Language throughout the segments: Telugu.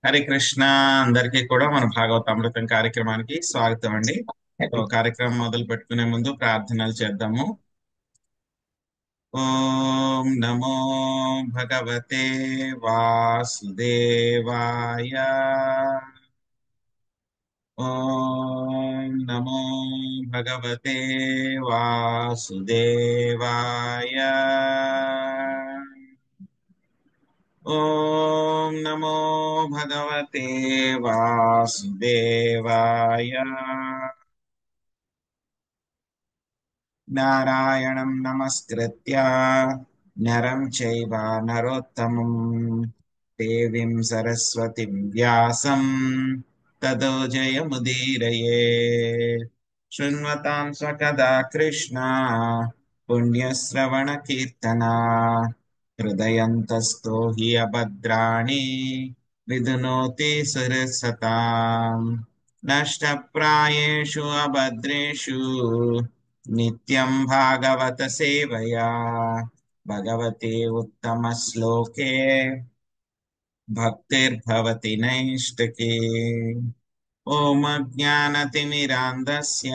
హరే కృష్ణ. అందరికీ కూడా మన భాగవతామృతం కార్యక్రమానికి స్వాగతం అండి. కార్యక్రమం మొదలు పెట్టుకునే ముందు ప్రార్థనలు చేద్దాము. ఓం నమో భగవతే వాసుదేవాయ. ఓం నమో భగవతే వాసుదేవాయ. ఓం నమో భగవతే వాసుదేవాయ. నారాయణం నమస్కృత్య నరం చైవ నరోత్తమం దేవీం సరస్వతిం వ్యాసం తతో జయముదీరయే. శృణ్వతాం స్వకథా కృష్ణ పుణ్యశ్రవణ కీర్తనా హృదయంతస్థో హి అభద్రాణి విధునోతి సురసతాం. నష్టప్రాయేషు అభద్రేషు నిత్యం భాగవత సేవయా భగవతే ఉత్తమ శ్లోకే భక్తిర్భవతి నైష్టికీ. ఓం అజ్ఞానతిమిరాంధస్య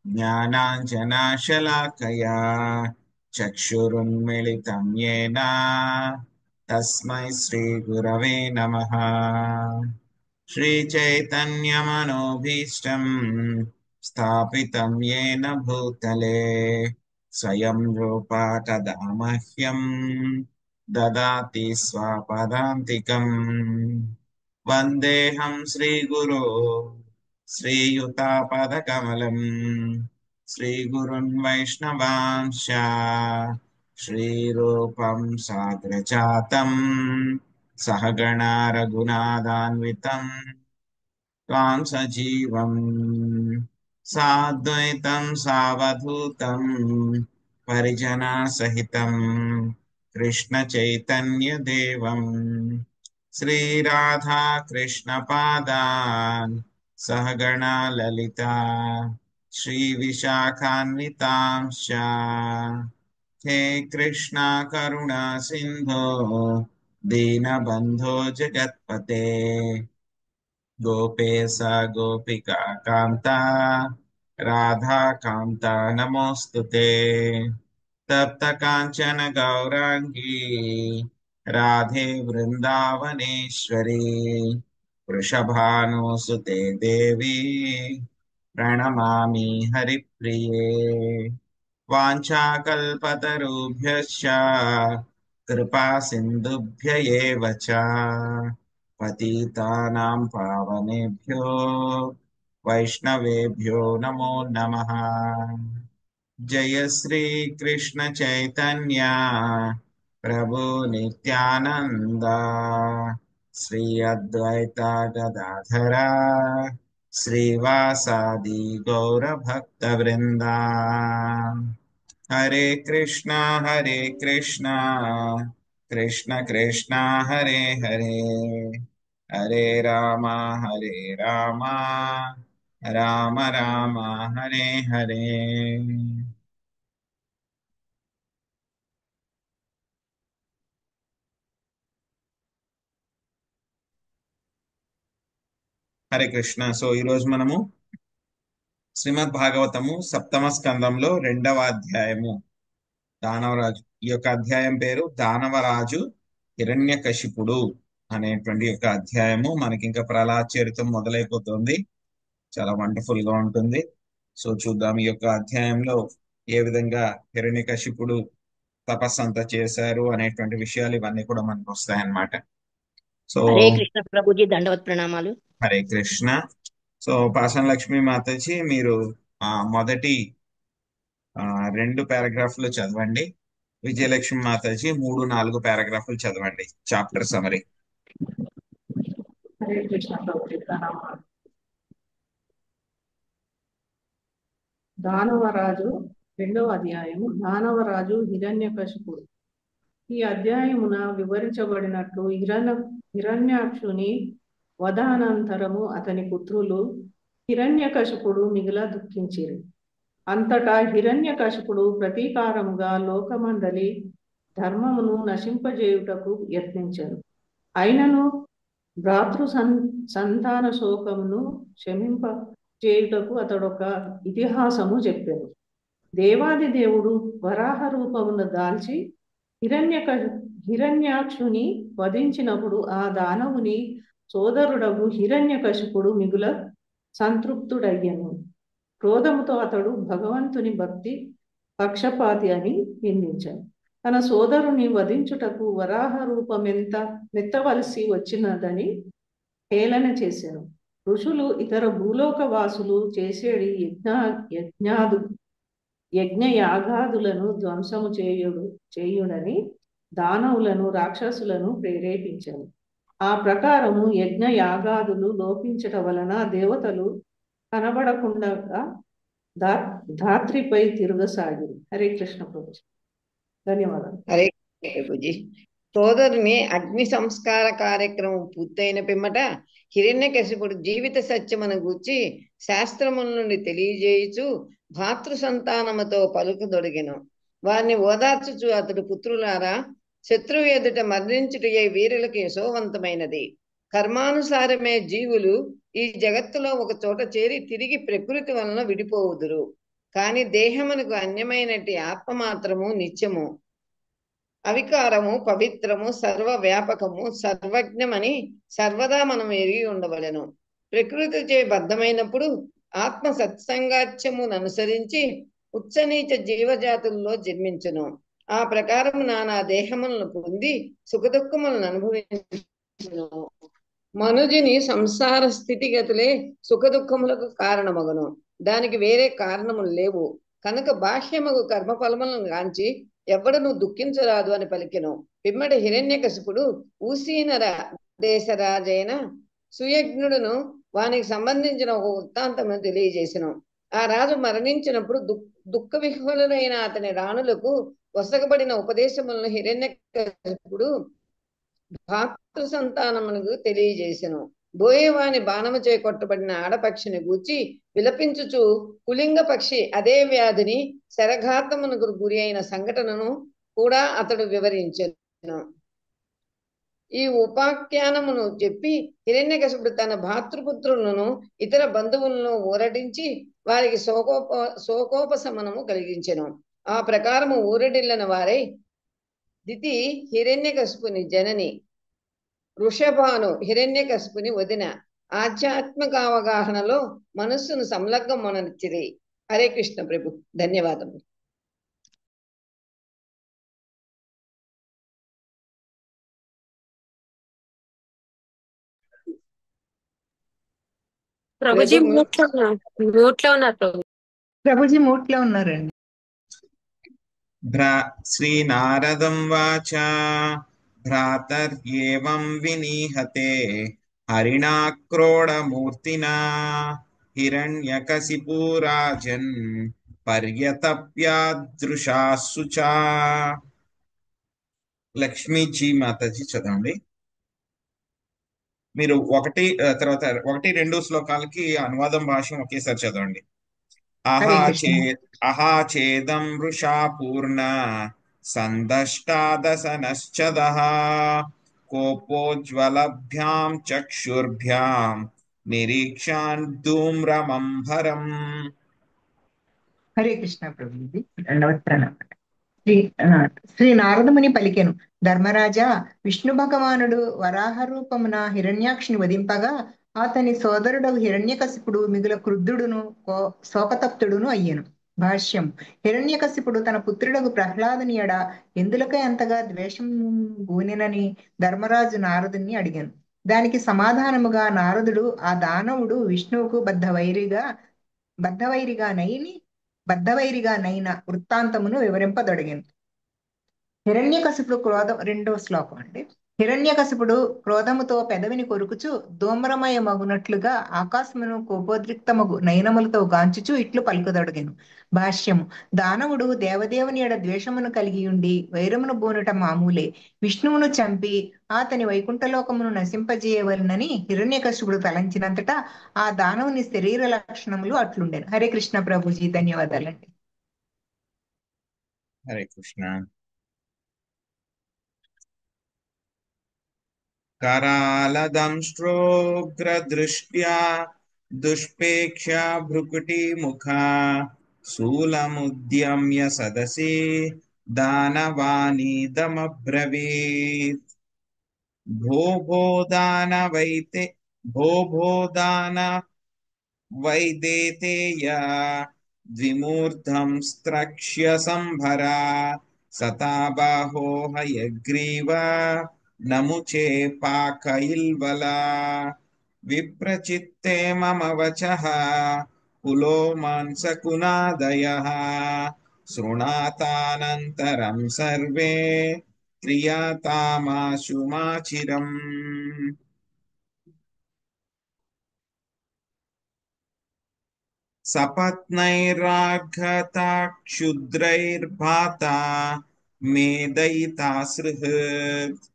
జ్ఞానాంజనాశలాకయా చక్షురున్మిళితం యేన తస్మై శ్రీగురవే నమః. శ్రీచైతన్యమనోభీష్టం స్థాపితం యేన భూతలే స్వయం రూపా తదా మహ్యం దదాతి స్వపదాంతికం. వందేహం శ్రీగురో శ్రీయుతాపదకమలం శ్రీగురున్ వైష్ణవాంశ శ్రీరూపం సాగ్రజాతం సహగణా రఘునాథాన్వితం త్వాం సజీవం సాద్వైతం సావధూతం పరిజనా సహితం కృష్ణ చైతన్య దేవం శ్రీరాధా కృష్ణ పాదాన్ సహగణా లలితా శ్రీ విశాఖాన్వితాంశ. హే కృష్ణ కరుణా సింధో దీనబంధో జగత్పతే గోపేశ గోపికా కాంత రాధా కాంత నమోస్తుతే. తప్త కాంచన గౌరాంగీ రాధే వృందావనేశ్వరి వృషభానుసుతే దేవి ప్రణమామి హరిప్రియే. వాంఛాకల్పతరుభ్యశ్చ కృపా సింధుభ్య ఏవ చ పతితానాం పావనేభ్యో వైష్ణవేభ్యో నమో నమః. జయ శ్రీ కృష్ణ చైతన్య ప్రభు నిత్యానంద శ్రీ అద్వైత గదాధర శ్రీవాసాది గౌర భక్త వృంద. హరే కృష్ణ కృష్ణ కృష్ణ హరే హరే హరే రామ రామ రామ హరే హరే. హరే కృష్ణ. సో ఈరోజు మనము శ్రీమద్ భాగవతము సప్తమ స్కందంలో 2వ అధ్యాయము దానవరాజు. ఈ యొక్క అధ్యాయం పేరు దానవరాజు హిరణ్యకశిపుడు అనేటువంటి యొక్క అధ్యాయము. మనకి ఇంకా ప్రహ్లాద చరిత్రం మొదలైపోతుంది. చాలా వండర్ఫుల్ గా ఉంటుంది. సో చూద్దాం ఈ యొక్క అధ్యాయంలో ఏ విధంగా హిరణ్యకశిపుడు తపస్సు అంతా చేశారు అనేటువంటి విషయాలు ఇవన్నీ కూడా మనకు వస్తాయన్నమాట. సో హరే కృష్ణ ప్రభుజీ, దండవత్ ప్రణామాలు. హరే కృష్ణ. సో పాషాణ లక్ష్మీ మాతాజీ, మీరు మొదటి 2 పారాగ్రాఫ్లు చదవండి. విజయలక్ష్మి మాతాజీ 3-4 పారాగ్రాఫ్లు చదవండి. Chapter summary. హరే కృష్ణ ప్రభుజీ, ప్రణామాలు. దానవరాజు 2వ అధ్యాయము. దానవరాజు హిరణ్యకశిపుడు. ఈ అధ్యాయమున వివరించబడినట్లు హిరణ్యాక్షుని వధానంతరము అతని పుత్రులు హిరణ్యకశిపుడు మిగిల దుఃఖించిరి. అంతటా హిరణ్యకశిపుడు ప్రతీకారముగా లోకమందలి ధర్మమును నశింపజేయుటకు యత్నించెను. అయినను సంతాన శోకమును క్షమింప చేయుటకు అతడొక ఇతిహాసము చెప్పాను. దేవాది దేవుడు వరాహ రూపమును దాల్చి హిరణ్యాక్షుని వధించినప్పుడు ఆ దానవుని సోదరుడగు హిరణ్యకశిపుడు మిగుల సంతృప్తుడయ్యను. క్రోధముతో అతడు భగవంతుని భక్తి పక్షపాతి అని నిందించాడు. తన సోదరుని వధించుటకు వరాహ రూపమెంత మెత్తవలసి వచ్చినదని హేళన చేశాను. ఋషులు ఇతర భూలోక వాసులు చేసేడి యజ్ఞ యాగాదులను ధ్వంసము చేయుడని దానవులను రాక్షసులను ప్రేరేపించాను. ఆ ప్రకారము యజ్ఞ యాగాదులు లోపించట వలన దేవతలు కనబడకుండా ధాత్రిపై తిరగసాగి. హరే కృష్ణ ప్రభు. ధన్యవాదాలు. హరే ప్రభుజీ. సోదరుని అగ్ని సంస్కార కార్యక్రమం పూర్తయిన పిమ్మట హిరణ్యకశిపుడు జీవిత సత్యమును గూర్చి శాస్త్రముల నుండి తెలియజేయుచు భాతృ సంతానముతో పలుకుదొడిగెను. వారిని ఓదార్చుచు అతడు, పుత్రులారా, శత్రువు ఎదుట మరణించుటయే వీరులకు యశోవంతమైనది. కర్మానుసారమే జీవులు ఈ జగత్తులో ఒక చోట చేరి తిరిగి ప్రకృతి వలన విడిపోవుదురు. కాని దేహమునకు అన్యమైనటి ఆత్మ మాత్రము నిత్యము, అవికారము, పవిత్రము, సర్వ వ్యాపకము, సర్వజ్ఞమని సర్వదా మనం ఎరిగి ఉండవలెను. ప్రకృతిచే బద్ధమైనప్పుడు ఆత్మ సత్సంగాత్యమును అనుసరించి ఉచ్చనీచ జీవజాతుల్లో జన్మించును. ఆ ప్రకారము నానా దేహములను పొంది సుఖదుఖములను అనుభవించును. మనుజుని సంసార స్థితిగతులే సుఖదుఖములకు కారణమగును. దానికి వేరే కారణములు లేవు. కనుక బాహ్యమగు కర్మఫలములను గాంచి ఎవ్వడను దుఃఖించరాదు అని పలికెను. పిమ్మటి హిరణ్యకశిపుడు ఊసీనర దేశరాజైన సుయజ్ఞుడును వానికి సంబంధించిన ఒక వృత్తాంతమును తెలియజేసెను. ఆ రాజు మరణించినప్పుడు దుఃఖ విహ్వలులైన అతని రాణులకు వసగబడిన ఉపదేశములను హిరణ్యకశిపుడు భాతృ సంతానమునకు తెలియజేసెను. బోయేవాని బాణము చే కొట్టబడిన ఆడపక్షిని గూర్చి విలపించుచు కులింగ పక్షి అదే వ్యాధిని శరఘాతమునకు గురి అయిన సంఘటనను కూడా అతడు వివరించెను. ఈ ఉపాఖ్యానమును చెప్పి హిరణ్యకశిపుడు తన భాతృపుత్రులను ఇతర బంధువులను ఊరడించి వారికి శోకోపశమనము కలిగించెను. ఆ ప్రకారము ఊరడిల్లిన వారై దితి హిరణ్యకశిపుని జనని, వృషభాను హిరణ్యకశిపుని వదిన ఆధ్యాత్మిక అవగాహనలో మనస్సును సంలగ్నమొనర్చిరి. హరే కృష్ణ ప్రభు. ధన్యవాదములు. ప్రభుజీ మ్యూట్లో ఉన్నారు ప్రభు. ప్రభుజీ మూట్లో ఉన్నారండి. శ్రీనారదం వాచ భ్రాతర్యేవం వినిహతే హరిణాక్రోడమూర్తినా హిరణ్యకశిపూ రాజన్ పర్యతప్యాదృశాసు చ. లక్ష్మీజీ మాతాజీ చదవండి. మీరు తర్వాత 1-2 శ్లోకాలకి అనువాదం భాష్యం ఒకేసారి చదవండి. అహాచేదం వృషా పూర్ణ సందష్టాదశనశ్చదః కోపోజ్వలభ్యాం చక్షుర్భ్యాం నిరీక్షాన్ ధూమ్రమంభరం. హరే కృష్ణ ప్రభుజీ. రెండవ ప్రణామం. శ్రీ నారదముని పలికెను, ధర్మరాజా, విష్ణు భగవానుడు వరాహ రూపమున హిరణ్యాక్షుని వధింపగా అతని సోదరుడు హిరణ్యకశిపుడు మిగుల క్రుద్ధుడును శోకతప్తుడును అయ్యెను. భాష్యం. హిరణ్యకశిపుడు తన పుత్రుడగు ప్రహ్లాదుని ఎడ ఎందులకై అంతగా ద్వేషం గూనెనని ధర్మరాజు నారదుని అడిగాను. దానికి సమాధానముగా నారదుడు ఆ దానవుడు విష్ణువుకు బద్ధవైరిగా నైన వృత్తాంతమును వివరింపదొడిగాను. హిరణ్యకశిపుడు క్రోధం. 2వ శ్లోకం అండి. హిరణ్యకశిపుడు క్రోధముతో పెదవిని కొరుకుచు ధూమ్రమయమగునట్లుగా ఆకాశమును కోపోద్రిక్తమగు నయనములతో గాంచుచు ఇట్లు పలుకుదొడిగెను. భాష్యము. దానవుడు దేవదేవుని ఎడ ద్వేషమును కలిగి ఉండి వైరమును బోనుట మామూలే. విష్ణువును చంపి అతని వైకుంఠలోకమును నశింపజేయవలనని హిరణ్యకశిపుడు తలంచినంతటా ఆ దానవుని శరీర లక్షణములు అట్లుండెను. హరే కృష్ణ ప్రభుజీ. ధన్యవాదాలండి. హరే కృష్ణ. करालदंष्ट्रोग्रदृष्ट्या दुष्पेक्ष्या भ्रुकुटीमुखा शूलमुद्यम्य सदसि दानवानीदमब्रवीत्। भो भो दानवैते भो भो दानवैदेतेया द्विमूर्धं स्त्रक्ष्य संभरा सताबाहो हयग्रीव नमुचे पाकइल्वला। विप्रचित्ते मम वचः पुलोमांसकुनादयः शृणातानन्तरं सर्वे क्रियातामाशुमाचिरम्। सपत्नैरार्घता क्षुद्रैर्भाता मेदयिता सृहृत्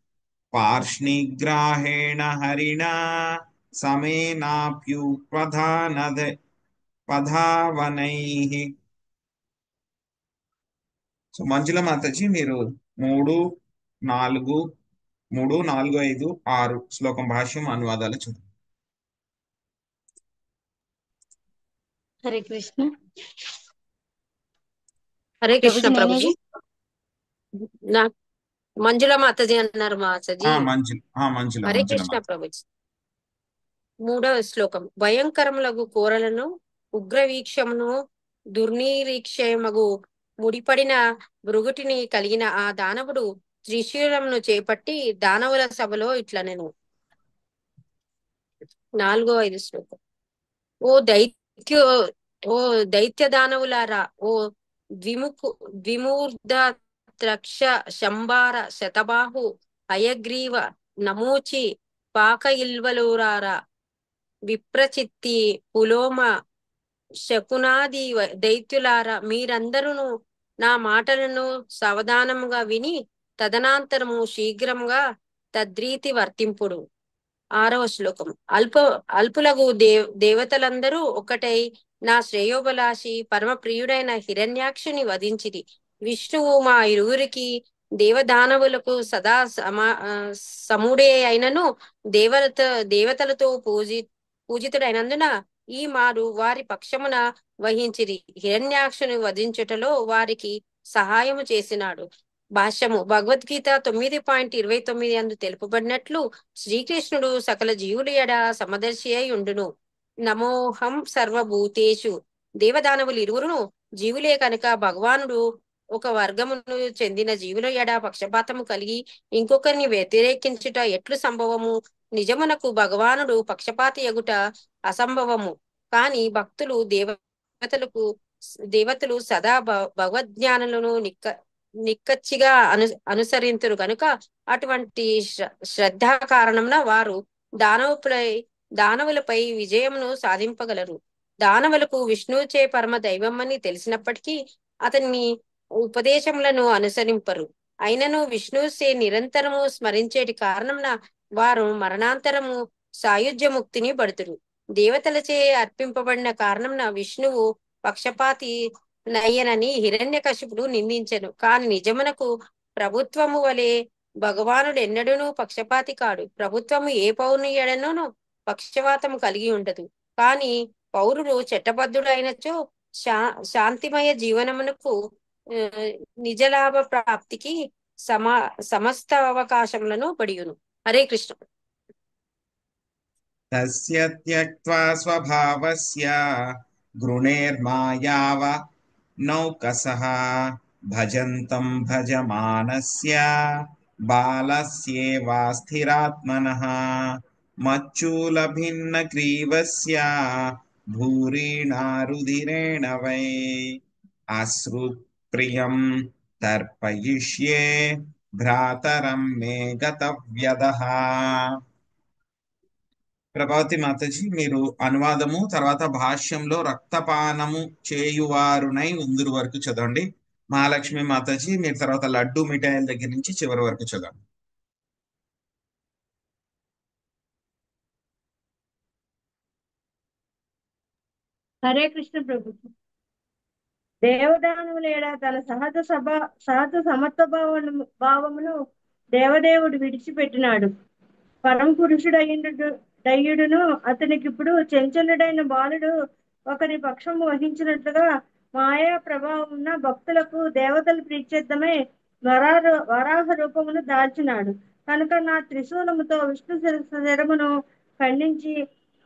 पार्ष्णिग्राहेण हरिणा పధావనైః। సో మంజుల మాతాజీ మీరు మూడు నాలుగు మూడు నాలుగు ఐదు ఆరు శ్లోకం భాష్యం అనువాదాలు చదువు. హరే కృష్ణ. హరే కృష్ణ ప్రభుజీ. నా మంజుల మాతాజీ అన్నారు మాతాజీ. మంజుల హరే కృష్ణ ప్రభుజీ. మూడవ శ్లోకం. భయంకరములగు కోరలను ఉగ్రవీక్షమును దుర్నిరీక్షయమగు ముడిపడిన భృగుటిని కలిగిన ఆ దానవుడు త్రిశూలమును చేపట్టి దానవుల సభలో ఇట్లనెను. 4-5 శ్లోకం. ఓ దైత్య దానవులారా, ఓ ద్విమూర్ధ త్రక్ష శంబార శతబాహు హయగ్రీవ నమూచి పాక ఇల్వలురారా, విప్రచిత్తి పులోమ శకునాది దైత్యులారా, మీరందరూ నా మాటలను సావధానముగా విని తదనంతరము శీఘ్రముగా తద్రీతి వర్తింపుడు. 6వ శ్లోకం. అల్పులగు దేవతలందరూ ఒకటై నా శ్రేయోభిలాషి పరమ ప్రియుడైన హిరణ్యాక్షుని వధించిరి. విష్ణువు మా ఇరువురికి దేవదానవులకు సదా సముడే అయినను దేవతలతో పూజితుడైనందున ఈ మారు వారి పక్షమున వహించిరి. హిరణ్యాక్షుని వధించుటలో వారికి సహాయము చేసినాడు. భాష్యము. భగవద్గీత 9.29 అందు తెలుపబడినట్లు శ్రీకృష్ణుడు సకల జీవుల ఎడ సమదర్శి అయి ఉండును. నమోహం సర్వభూతేషు. దేవదానవులు ఇరువురును జీవులే కనుక భగవానుడు ఒక వర్గమును చెందిన జీవుల ఎడ పక్షపాతము కలిగి ఇంకొకరిని వ్యతిరేకించుట ఎట్లు సంభవము? నిజమునకు భగవానుడు పక్షపాతి యగుట అసంభవము. కాని భక్తులు దేవతలు సదా భగవద్జ్ఞానులను నిక్కచ్చిగా అనుసరింతురు కనుక అటువంటి శ్రద్ధ కారణంన వారు దానవులపై విజయమును సాధింపగలరు. దానవులకు విష్ణువుచే పరమ దైవమని తెలిసినప్పటికీ అతన్ని ఉపదేశములను అనుసరింపరు. అయినను విష్ణువుచే నిరంతరము స్మరించేటి కారణంన వారు మరణాంతరము సాయుధ్యముక్తిని పడుతురు. దేవతలచే అర్పింపబడిన కారణంన విష్ణువు పక్షపాతి నయ్యనని హిరణ్యకశిపుడు నిందించెను. కాని నిజమునకు ప్రభుత్వము వలె భగవానుడు ఎన్నడూనూ పక్షపాతి కాడు. ప్రభుత్వము ఏ పౌరుని ఎడనూ పక్షపాతము కలిగి ఉండదు. కాని పౌరుడు చట్టబద్ధుడు అయినచో శాంతిమయ జీవనమునకు నిజలాభ ప్రాప్తికి సమస్త అవకాశములను పడియును. హరే కృష్ణ. తస్య త్యక్త్వా స్వభావస్య గృణేర్మాయావ నౌకసః భజంతం భజమానస్య బాలస్యేవా స్థిరాత్మనః మచ్చూలభిన్నగ్రీవస్య భూరిణారుధిరేణ వై అశ్రుప్రియం తర్పయిష్యే భ్రాతరం మే గతవ్యదః. ప్రభావతి మాతాజీ మీరు అనువాదము తర్వాత భాష్యంలో రక్తపానము చేయువారునై ఉందురు వరకు చదవండి. మహాలక్ష్మి మాతాజీ మీరు తర్వాత లడ్డు మిఠాయిల దగ్గర నుంచి చివరి వరకు చదవండి. హరే కృష్ణ ప్రభు. దేవదానవులేడా తన సహజ సమత్వ భావమును దేవదేవుడు విడిచిపెట్టినాడు. పరమ పురుషుడయ్యుడును అతనికిప్పుడు చెంచలుడైన బాలుడు ఒకరి పక్షం వహించినట్లుగా మాయా ప్రభావమున భక్తులకు దేవతలు ప్రీత్యర్థమై వరాహ రూపమును దాల్చినాడు. కనుక నా త్రిశూలముతో విష్ణు శిరమును ఖండించి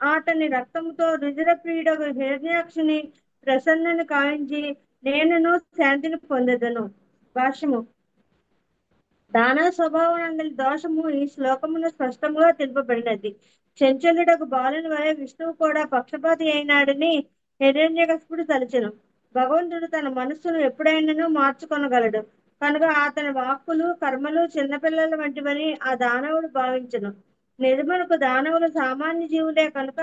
అతని రక్తముతో రుధిర ప్రియుడగు హిరణ్యాక్షుని ప్రసన్నను కావించి నేనును శాంతిని పొందెదను. భాష్యము. దాన స్వభావనందలి దోషము ఈ శ్లోకమును స్పష్టముగా తెలుపబడినది. చెంచలుడకు బాలుని వలె విష్ణువు కూడా పక్షపాతి అయినాడని హిరణ్యకశిపుడు తలచెను. భగవంతుడు తన మనస్సును ఎప్పుడైనాను మార్చుకొనగలడు కనుక అతని వాక్కులు కర్మలు చిన్నపిల్లల వంటివని ఆ దానవుడు భావించను. నిజమునకు దానవులు సామాన్య జీవులే కనుక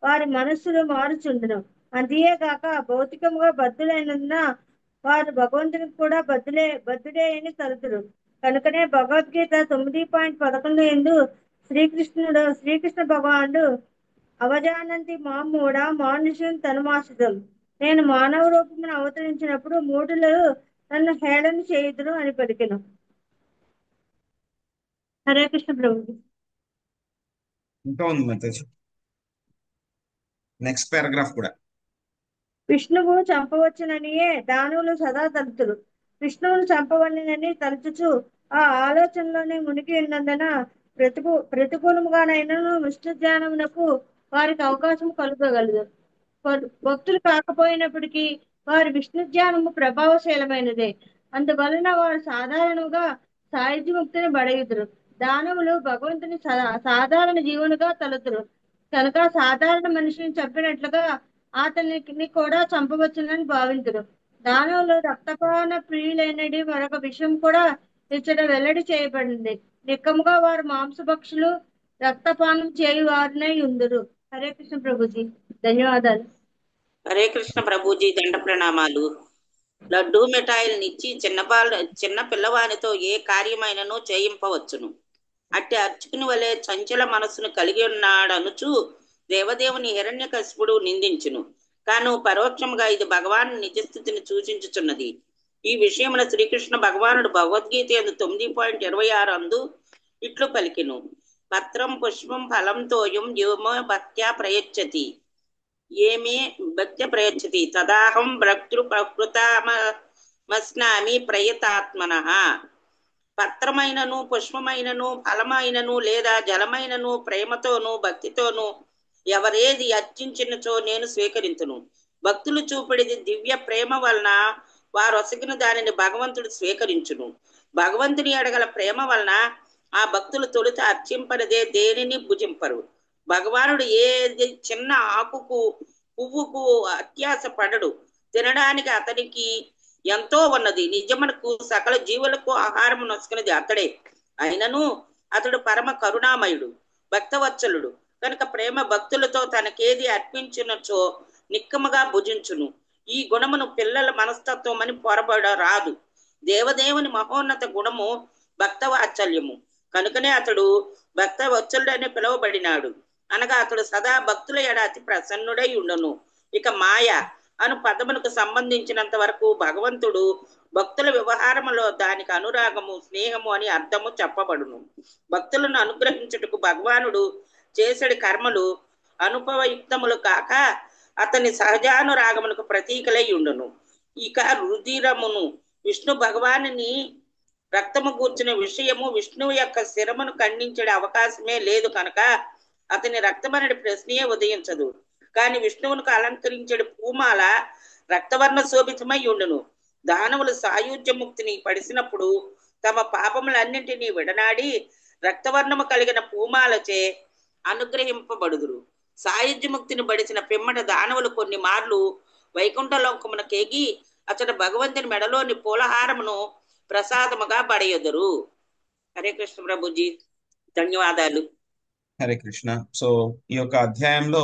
వారి మనస్సులు మారుచుండును. అంతేగాక భౌతికముగా బద్ధులైనందున వారు భగవంతునికి కూడా బద్ధుడే అని తలుతురు. కనుకనే భగవద్గీత 9.11 యందు శ్రీకృష్ణ భగవానుడు అవజానంతి మామూఢ మానుషం తనుమాశ్రితం, నేను మానవ రూపమును అవతరించినప్పుడు మూఢులు నన్ను హేళన చేయుదురు అని పలికెను. హరే కృష్ణ ప్రభు. ఇంకా ఉంది మాతాజీ, నెక్స్ట్ పారాగ్రాఫ్ కూడా. విష్ణువు చంపవచ్చుననియే దానవులు సదా తలుతురు. విష్ణువును చంపవలనని తలుచుచు ఆ ఆలోచనలోనే మునిగి ఉన్నందున ప్రతికూలముగానైనా విష్ణు ధ్యానమునకు వారికి అవకాశం కలుగగలదు. భక్తులు కాకపోయినప్పటికీ వారి విష్ణు ధ్యానము ప్రభావశీలమైనదే. అందువలన వారు సాధారణంగా సాయుధ్యముక్తిని బడయుదురు. దానవులు భగవంతుని సాధారణ జీవునిగా తలుతురు కనుక సాధారణ మనిషిని చంపినట్లుగా అతనికి కూడా చంపవచ్చునని భావింతురు. దానవులు రక్తపాన ప్రియులైనది మరొక విషయం కూడా ఇచ్చట వెల్లడి చేయబడింది. నిక్కముగా వారు మాంసభక్షులు రక్తపానం చేయు వారినై ఉందురు. హరే కృష్ణ ప్రభుజీ. ధన్యవాదాలు. హరే కృష్ణ ప్రభుజీ, దండ ప్రణామాలు. లడ్డూ మిఠాయిలనిచ్చి చిన్న పిల్లవానితో ఏ కార్యమైనను చేయింపవచ్చును. అట్టి అర్చకుని వలె చంచల మనస్సును కలిగి ఉన్నాడనుచు దేవదేవుని హిరణ్యకశిపుడు నిందించును. కాను పరోక్షముగా ఇది భగవాను నిజస్థితిని సూచించుచున్నది. ఈ విషయమున శ్రీకృష్ణ భగవానుడు భగవద్గీత యందు 9.26 అందు ఇట్లు పలికెను. పత్రం పుష్పం ఫలం తోయం యోమో భక్త్యా ప్రయచ్చతి ఏమే భక్త్య ప్రయచ్చతి తదాహం భక్తృ ప్రకృతమస్నామి ప్రయతాత్మనః. పత్రమైనను పుష్పమైనను ఫలమైనను లేదా జలమైనను ప్రేమతోనూ భక్తితోనూ ఎవరేది అర్చించినచో నేను స్వీకరించును. భక్తులు చూపిడిది దివ్య ప్రేమ వలన వారు ఒసగిన దానిని భగవంతుడు స్వీకరించును. భగవంతుని అడగల ప్రేమ వలన ఆ భక్తులు తొలుత అర్చింపనిదే దేనిని భుజింపరు. భగవానుడు ఏది చిన్న ఆకుకు పువ్వుకు అత్యాస పడడు. తినడానికి అతనికి ఎంతో ఉన్నది. నిజమునకు సకల జీవులకు ఆహారము నొసుకున్నది అతడే. అయినను అతడు పరమ కరుణామయుడు, భక్తవత్సలుడు కనుక ప్రేమ భక్తులతో తనకేది అర్పించినచో నిక్కముగా భుజించును. ఈ గుణమును పిల్లల మనస్తత్వం అని పొరబడరాదు. దేవదేవుని మహోన్నత గుణము భక్తవాత్సల్యము కనుకనే అతడు భక్తవత్సలుడని పిలువబడినాడు. అనగా అతడు సదా భక్తుల ఎడ అతి ప్రసన్నుడై ఉండును. ఇక మాయ అను పదమునకు సంబంధించినంత వరకు భగవంతుడు భక్తుల వ్యవహారములో దానికి అనురాగము స్నేహము అని అర్థము చెప్పబడును. భక్తులను అనుగ్రహించుటకు భగవానుడు చేసడి కర్మలు అనుభవయుక్తములు కాక అతని సహజానురాగమునకు ప్రతీకలై ఉండును. ఇక రుధిరమును విష్ణు భగవానుని రక్తము కూర్చున్న విషయము విష్ణువు యొక్క శిరమును ఖండించే అవకాశమే లేదు కనుక అతని రక్తమనడి ప్రశ్నయే ఉదయించదు. కాని విష్ణువునికి అలంకరించడు పూమాల రక్తవర్ణ శోభితమై ఉండును. దానవులు సాయుధ్యముక్తిని పడిసినప్పుడు తమ పాపములన్నింటినీ విడనాడి రక్తవర్ణము కలిగిన పూమాలచే అనుగ్రహింపబడుదురు. సాయుధ్యముక్తిని పడిసిన పిమ్మట దానవులు కొన్ని మార్లు వైకుంఠలోకమునకేగి అతడు భగవంతుని మెడలోని పూలహారమును ప్రసాదముగా పడయుదురు. హరే కృష్ణ ప్రభుజీ, ధన్యవాదాలు. హరే కృష్ణ. సో ఈ యొక్క అధ్యాయంలో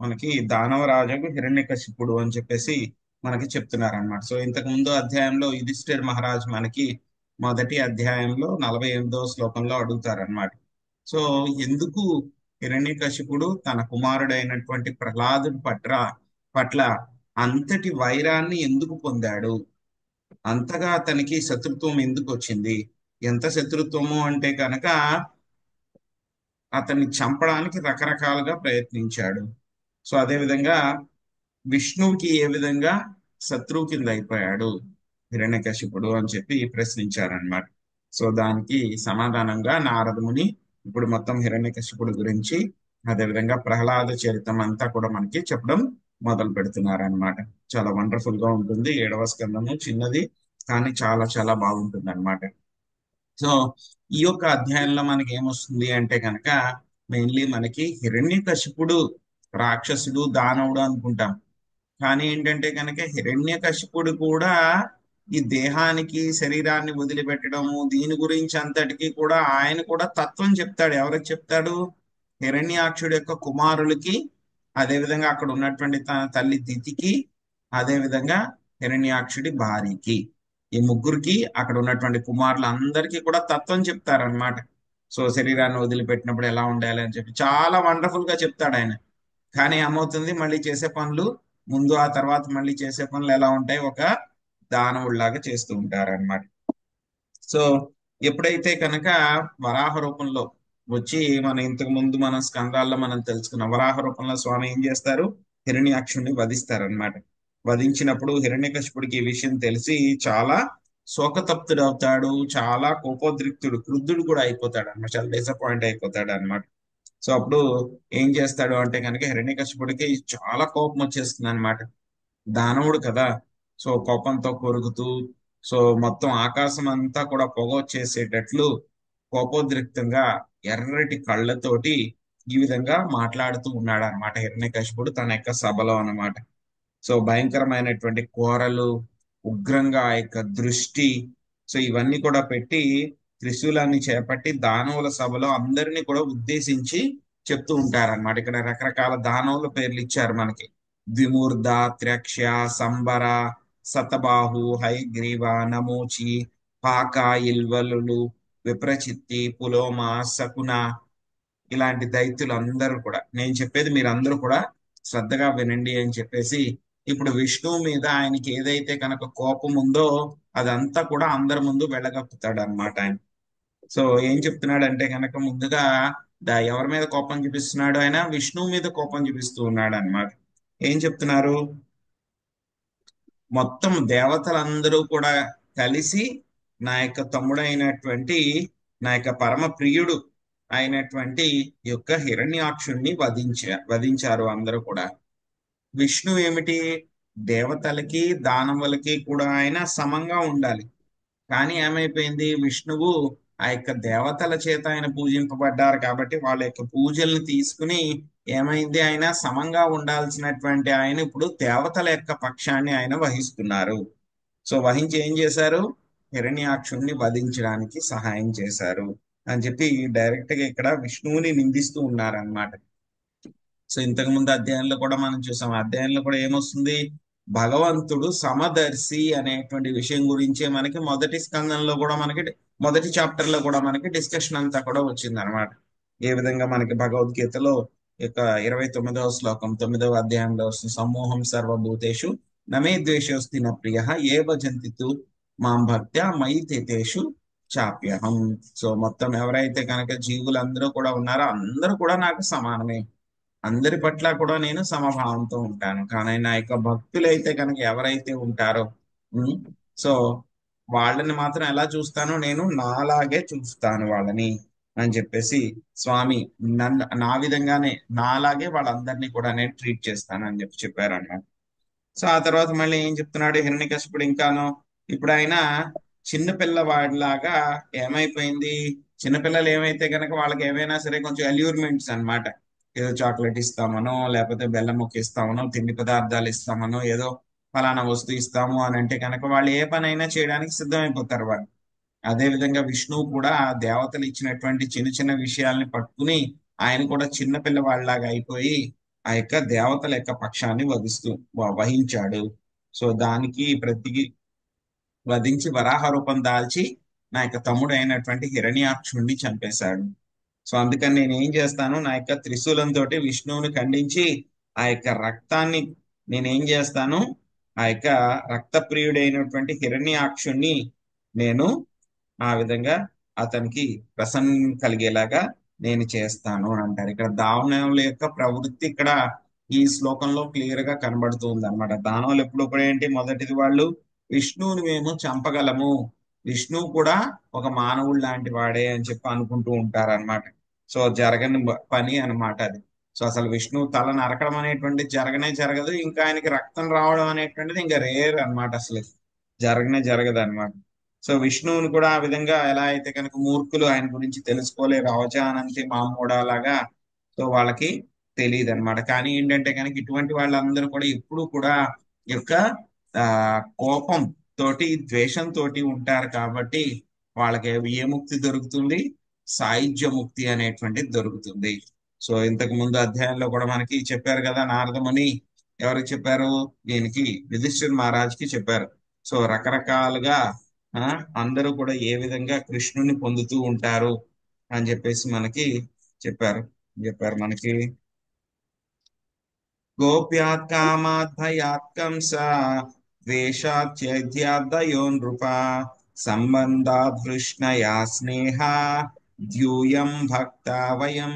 మనకి దానవరాజుకు హిరణ్యకశిపుడు అని చెప్పేసి మనకి చెప్తున్నారనమాట. సో ఇంతకు ముందు అధ్యాయంలో యుధిష్ఠిర్ మహారాజ్ మనకి మొదటి అధ్యాయంలో 48వ శ్లోకంలో అడుగుతారనమాట. సో ఎందుకు హిరణ్యకశిపుడు తన కుమారుడైనటువంటి ప్రహ్లాదుడి పట్ల అంతటి వైరాన్ని ఎందుకు పొందాడు, అంతగా అతనికి శత్రుత్వం ఎందుకు వచ్చింది? ఎంత శత్రుత్వము అంటే కనుక అతన్ని చంపడానికి రకరకాలుగా ప్రయత్నించాడు. సో అదే విధంగా విష్ణువుకి ఏ విధంగా శత్రువు కింద అయిపోయాడు హిరణ్యకశిపుడు అని చెప్పి ప్రశ్నించారనమాట. సో దానికి సమాధానంగా నారద ముని ఇప్పుడు మొత్తం హిరణ్యకశిపుడు గురించి అదేవిధంగా ప్రహ్లాద చరిత్రం అంతా కూడా మనకి చెప్పడం మొదలు పెడుతున్నారనమాట. చాలా వండర్ఫుల్ గా ఉంటుంది. 7వ స్కందము చిన్నది కానీ చాలా చాలా బాగుంటుంది అనమాట. సో ఈ యొక్క అధ్యాయంలో మనకి ఏమొస్తుంది అంటే కనుక మెయిన్లీ మనకి హిరణ్యకశిపుడు రాక్షసుడు దానవుడు అనుకుంటాం. కానీ ఏంటంటే కనుక హిరణ్యకశిపుడు కూడా ఈ దేహానికి శరీరాన్ని వదిలిపెట్టడము దీని గురించి అంతటికి కూడా ఆయన కూడా తత్వం చెప్తాడు. ఎవరికి చెప్తాడు? హిరణ్యాక్షుడి యొక్క కుమారులకి, అదేవిధంగా అక్కడ ఉన్నటువంటి తన తల్లి దితికి, అదేవిధంగా హిరణ్యాక్షుడి భార్యకి, ఈ ముగ్గురికి అక్కడ ఉన్నటువంటి కుమారులందరికీ కూడా తత్వం చెప్తారనమాట. సో శరీరాన్ని వదిలిపెట్టినప్పుడు ఎలా ఉండాలి అని చెప్పి చాలా వండర్ఫుల్ గా చెప్తాడు ఆయన. కానీ ఏమవుతుంది, మళ్ళీ చేసే పనులు ముందు ఆ తర్వాత మళ్ళీ చేసే పనులు ఎలా ఉంటాయి, ఒక దానవుడిలాగా చేస్తూ ఉంటారు అనమాట. సో ఎప్పుడైతే కనుక వరాహ రూపంలో వచ్చి మన ఇంతకు ముందు మన స్కందాల్లో మనం తెలుసుకున్న వరాహ రూపంలో స్వామి ఏం చేస్తారు, హిరణ్యాక్షుడిని వధిస్తారనమాట. వధించినప్పుడు హిరణ్యకశిపుడికి ఈ విషయం తెలిసి చాలా శోకతప్తుడు అవుతాడు, చాలా కోపోద్రిక్తుడు, క్రుద్ధుడు కూడా అయిపోతాడు అనమాట, చాలా డిసప్పాయింట్ అయిపోతాడు అనమాట. సో అప్పుడు ఏం చేస్తాడు అంటే కనుక హిరణ్యకశిపుడికి చాలా కోపం వచ్చేస్తుంది అనమాట. దానవుడు కదా, సో కోపంతో కొరుకుతూ సో మొత్తం ఆకాశం అంతా కూడా పొగ వచ్చేసేటట్లు కోపోద్రిక్తంగా ఎర్రటి కళ్ళతోటి ఈ విధంగా మాట్లాడుతూ ఉన్నాడు అనమాట హిరణ్యకశిపుడు తన యొక్క సభలో అన్నమాట. సో భయంకరమైనటువంటి కోరలు, ఉగ్రంగా ఆ యొక్క దృష్టి, సో ఇవన్నీ కూడా పెట్టి త్రిశూలాన్ని చేపట్టి దానవుల సభలో అందరినీ కూడా ఉద్దేశించి చెప్తూ ఉంటారన్నమాట. ఇక్కడ రకరకాల దానవుల పేర్లు ఇచ్చారు మనకి. ద్విమూర్ధ, త్ర్యక్ష, సంబర, శతబాహు, హయగ్రీవ, నమోచి, పాక, ఇల్వలులు, విప్రచిత్తి, పులోమ, శకున, ఇలాంటి దైత్యులు అందరూ కూడా, నేను చెప్పేది మీరు అందరూ కూడా శ్రద్ధగా వినండి అని చెప్పేసి ఇప్పుడు విష్ణువు మీద ఆయనకి ఏదైతే కనుక కోపం ఉందో అదంతా కూడా అందరి ముందు వెళ్ళగక్కుతాడు అనమాట ఆయన. సో ఏం చెప్తున్నాడు అంటే కనుక ముందుగా ఎవరి మీద కోపం చూపిస్తున్నాడు ఆయన? విష్ణువు మీద కోపం చూపిస్తూ ఉన్నాడు అనమాట. ఏం చెప్తున్నారు? మొత్తం దేవతలందరూ కూడా కలిసి నా యొక్క తమ్ముడైనటువంటి, నా యొక్క పరమ ప్రియుడు అయినటువంటి యొక్క హిరణ్యాక్షుణ్ణి వధించారు అందరూ కూడా. విష్ణు ఏమిటి, దేవతలకి దానవులకి కూడా ఆయన సమంగా ఉండాలి. కానీ ఏమైపోయింది, విష్ణువు ఆ యొక్క దేవతల చేత ఆయన పూజింపబడ్డారు కాబట్టి వాళ్ళ యొక్క పూజల్ని తీసుకుని ఏమైంది, ఆయన సమంగా ఉండాల్సినటువంటి ఆయన ఇప్పుడు దేవతల యొక్క పక్షాన్ని ఆయన వహిస్తున్నారు. సో వహించి ఏం చేశారు, హిరణ్యాక్షుణ్ణి వధించడానికి సహాయం చేశారు అని చెప్పి డైరెక్ట్ గా ఇక్కడ విష్ణువుని నిందిస్తూ ఉన్నారనమాట. సో ఇంతకు ముందు అధ్యాయంలో కూడా మనం చూసాం. అధ్యాయంలో కూడా ఏమొస్తుంది, భగవంతుడు సమదర్శి అనేటువంటి విషయం గురించే మనకి మొదటి స్కందంలో కూడా మనకి మొదటి చాప్టర్ లో కూడా మనకి డిస్కషన్ అంతా కూడా వచ్చింది అనమాట. ఏ విధంగా మనకి భగవద్గీతలో యొక్క 29వ శ్లోకం 9వ అధ్యాయంలో వస్తుంది, సమూహం సర్వభూతేషు నమే ద్వేషోస్తి న ప్రియ ఏ భజంతితు మాం భక్త్యా మయి తేతేషు చాప్యహం. సో మొత్తం ఎవరైతే కనుక జీవులందరూ కూడా ఉన్నారో అందరూ కూడా నాకు సమానమే, అందరి పట్ల కూడా నేను సమభావంతో ఉంటాను. కానీ నా యొక్క భక్తులైతే కనుక ఎవరైతే ఉంటారో సో వాళ్ళని మాత్రం ఎలా చూస్తానో నేను నాలాగే చూస్తాను వాళ్ళని అని చెప్పేసి స్వామి నా విధంగానే నాలాగే వాళ్ళందరినీ కూడా నేను ట్రీట్ చేస్తాను అని చెప్పారు అన్నమాట. సో ఆ తర్వాత మళ్ళీ ఏం చెప్తున్నాడు హిరణ్యకశిపుడు ఇంకాను, ఇప్పుడు ఆయన చిన్నపిల్లవాడిలాగా ఏమైపోయింది, చిన్నపిల్లలు ఏమైతే కనుక వాళ్ళకి ఏమైనా సరే కొంచెం అల్యూర్మెంట్స్ అన్నమాట. ఏదో చాక్లెట్ ఇస్తామనో లేకపోతే బెల్లం ముక్క ఇస్తామనో తిండి పదార్థాలు ఇస్తామనో ఏదో ఫలానా వస్తువు ఇస్తాము అని అంటే కనుక వాళ్ళు ఏ పనైనా చేయడానికి సిద్ధమైపోతారు వాళ్ళు. అదే విధంగా విష్ణువు కూడా ఆ దేవతలు ఇచ్చినటువంటి చిన్న చిన్న విషయాల్ని పట్టుకుని ఆయన కూడా చిన్న పిల్లవాళ్ళలాగా అయిపోయి ఆ యొక్క దేవతల యొక్క పక్షాన్ని వహించాడు. సో దానికి వధించి వరాహ రూపం దాల్చి నా యొక్క తమ్ముడు అయినటువంటి హిరణ్యాక్షుణ్ణి చంపేశాడు. సో అందుకని నేను ఏం చేస్తాను, నా యొక్క త్రిశూలంతో విష్ణువుని ఖండించి ఆ యొక్క రక్తాన్ని నేనేం చేస్తాను, ఆ యొక్క రక్తప్రియుడైనటువంటి హిరణ్యాక్షుణ్ణి నేను ఆ విధంగా అతనికి ప్రసన్నం కలిగేలాగా నేను చేస్తాను అని అంటారు. ఇక్కడ దానవుల యొక్క ప్రవృత్తి ఇక్కడ ఈ శ్లోకంలో క్లియర్ గా కనబడుతుంది అనమాట. దానవులు ఎప్పుడు కూడా ఏంటి, మొదటిది వాళ్ళు విష్ణువుని మేము చంపగలము, విష్ణువు కూడా ఒక మానవుడు లాంటి వాడే అని చెప్పి అనుకుంటూ ఉంటారు అనమాట. సో జరగని పని అన్నమాట అది. సో అసలు విష్ణువు తల నరకడం అనేటువంటిది జరగనే జరగదు, ఇంకా ఆయనకి రక్తం రావడం అనేటువంటిది ఇంకా రేర్ అన్నమాట, అసలు జరగనే జరగదు అనమాట. సో విష్ణువుని కూడా ఆ విధంగా ఎలా అయితే కనుక మూర్ఖులు ఆయన గురించి తెలుసుకోలేరు, అవజానంతి మామూడా లాగా, సో వాళ్ళకి తెలియదు అనమాట. కానీ ఏంటంటే కనుక ఇటువంటి వాళ్ళందరూ కూడా ఎప్పుడు కూడా ఈ యొక్క ఆ కోపం తోటి ద్వేషంతో ఉంటారు కాబట్టి వాళ్ళకి ఏ ముక్తి దొరుకుతుంది, సాయుధ్య ముక్తి అనేటువంటిది దొరుకుతుంది. సో ఇంతకు ముందు అధ్యాయంలో కూడా మనకి చెప్పారు కదా, నారదముని ఎవరికి చెప్పారు, దీనికి యుధిష్ఠిర్ మహారాజ్కి చెప్పారు. సో రకరకాలుగా ఆ అందరూ కూడా ఏ విధంగా కృష్ణుని పొందుతూ ఉంటారు అని చెప్పేసి మనకి చెప్పారు చెప్పారు మనకి. గోప్యాత్ కామాత్ భయాత్ కంస ద్వేషాత్ చైద్యాదయో నృప సంబంధాత్ వృష్ణయా స్నేహ ద్యూయం భక్త వయం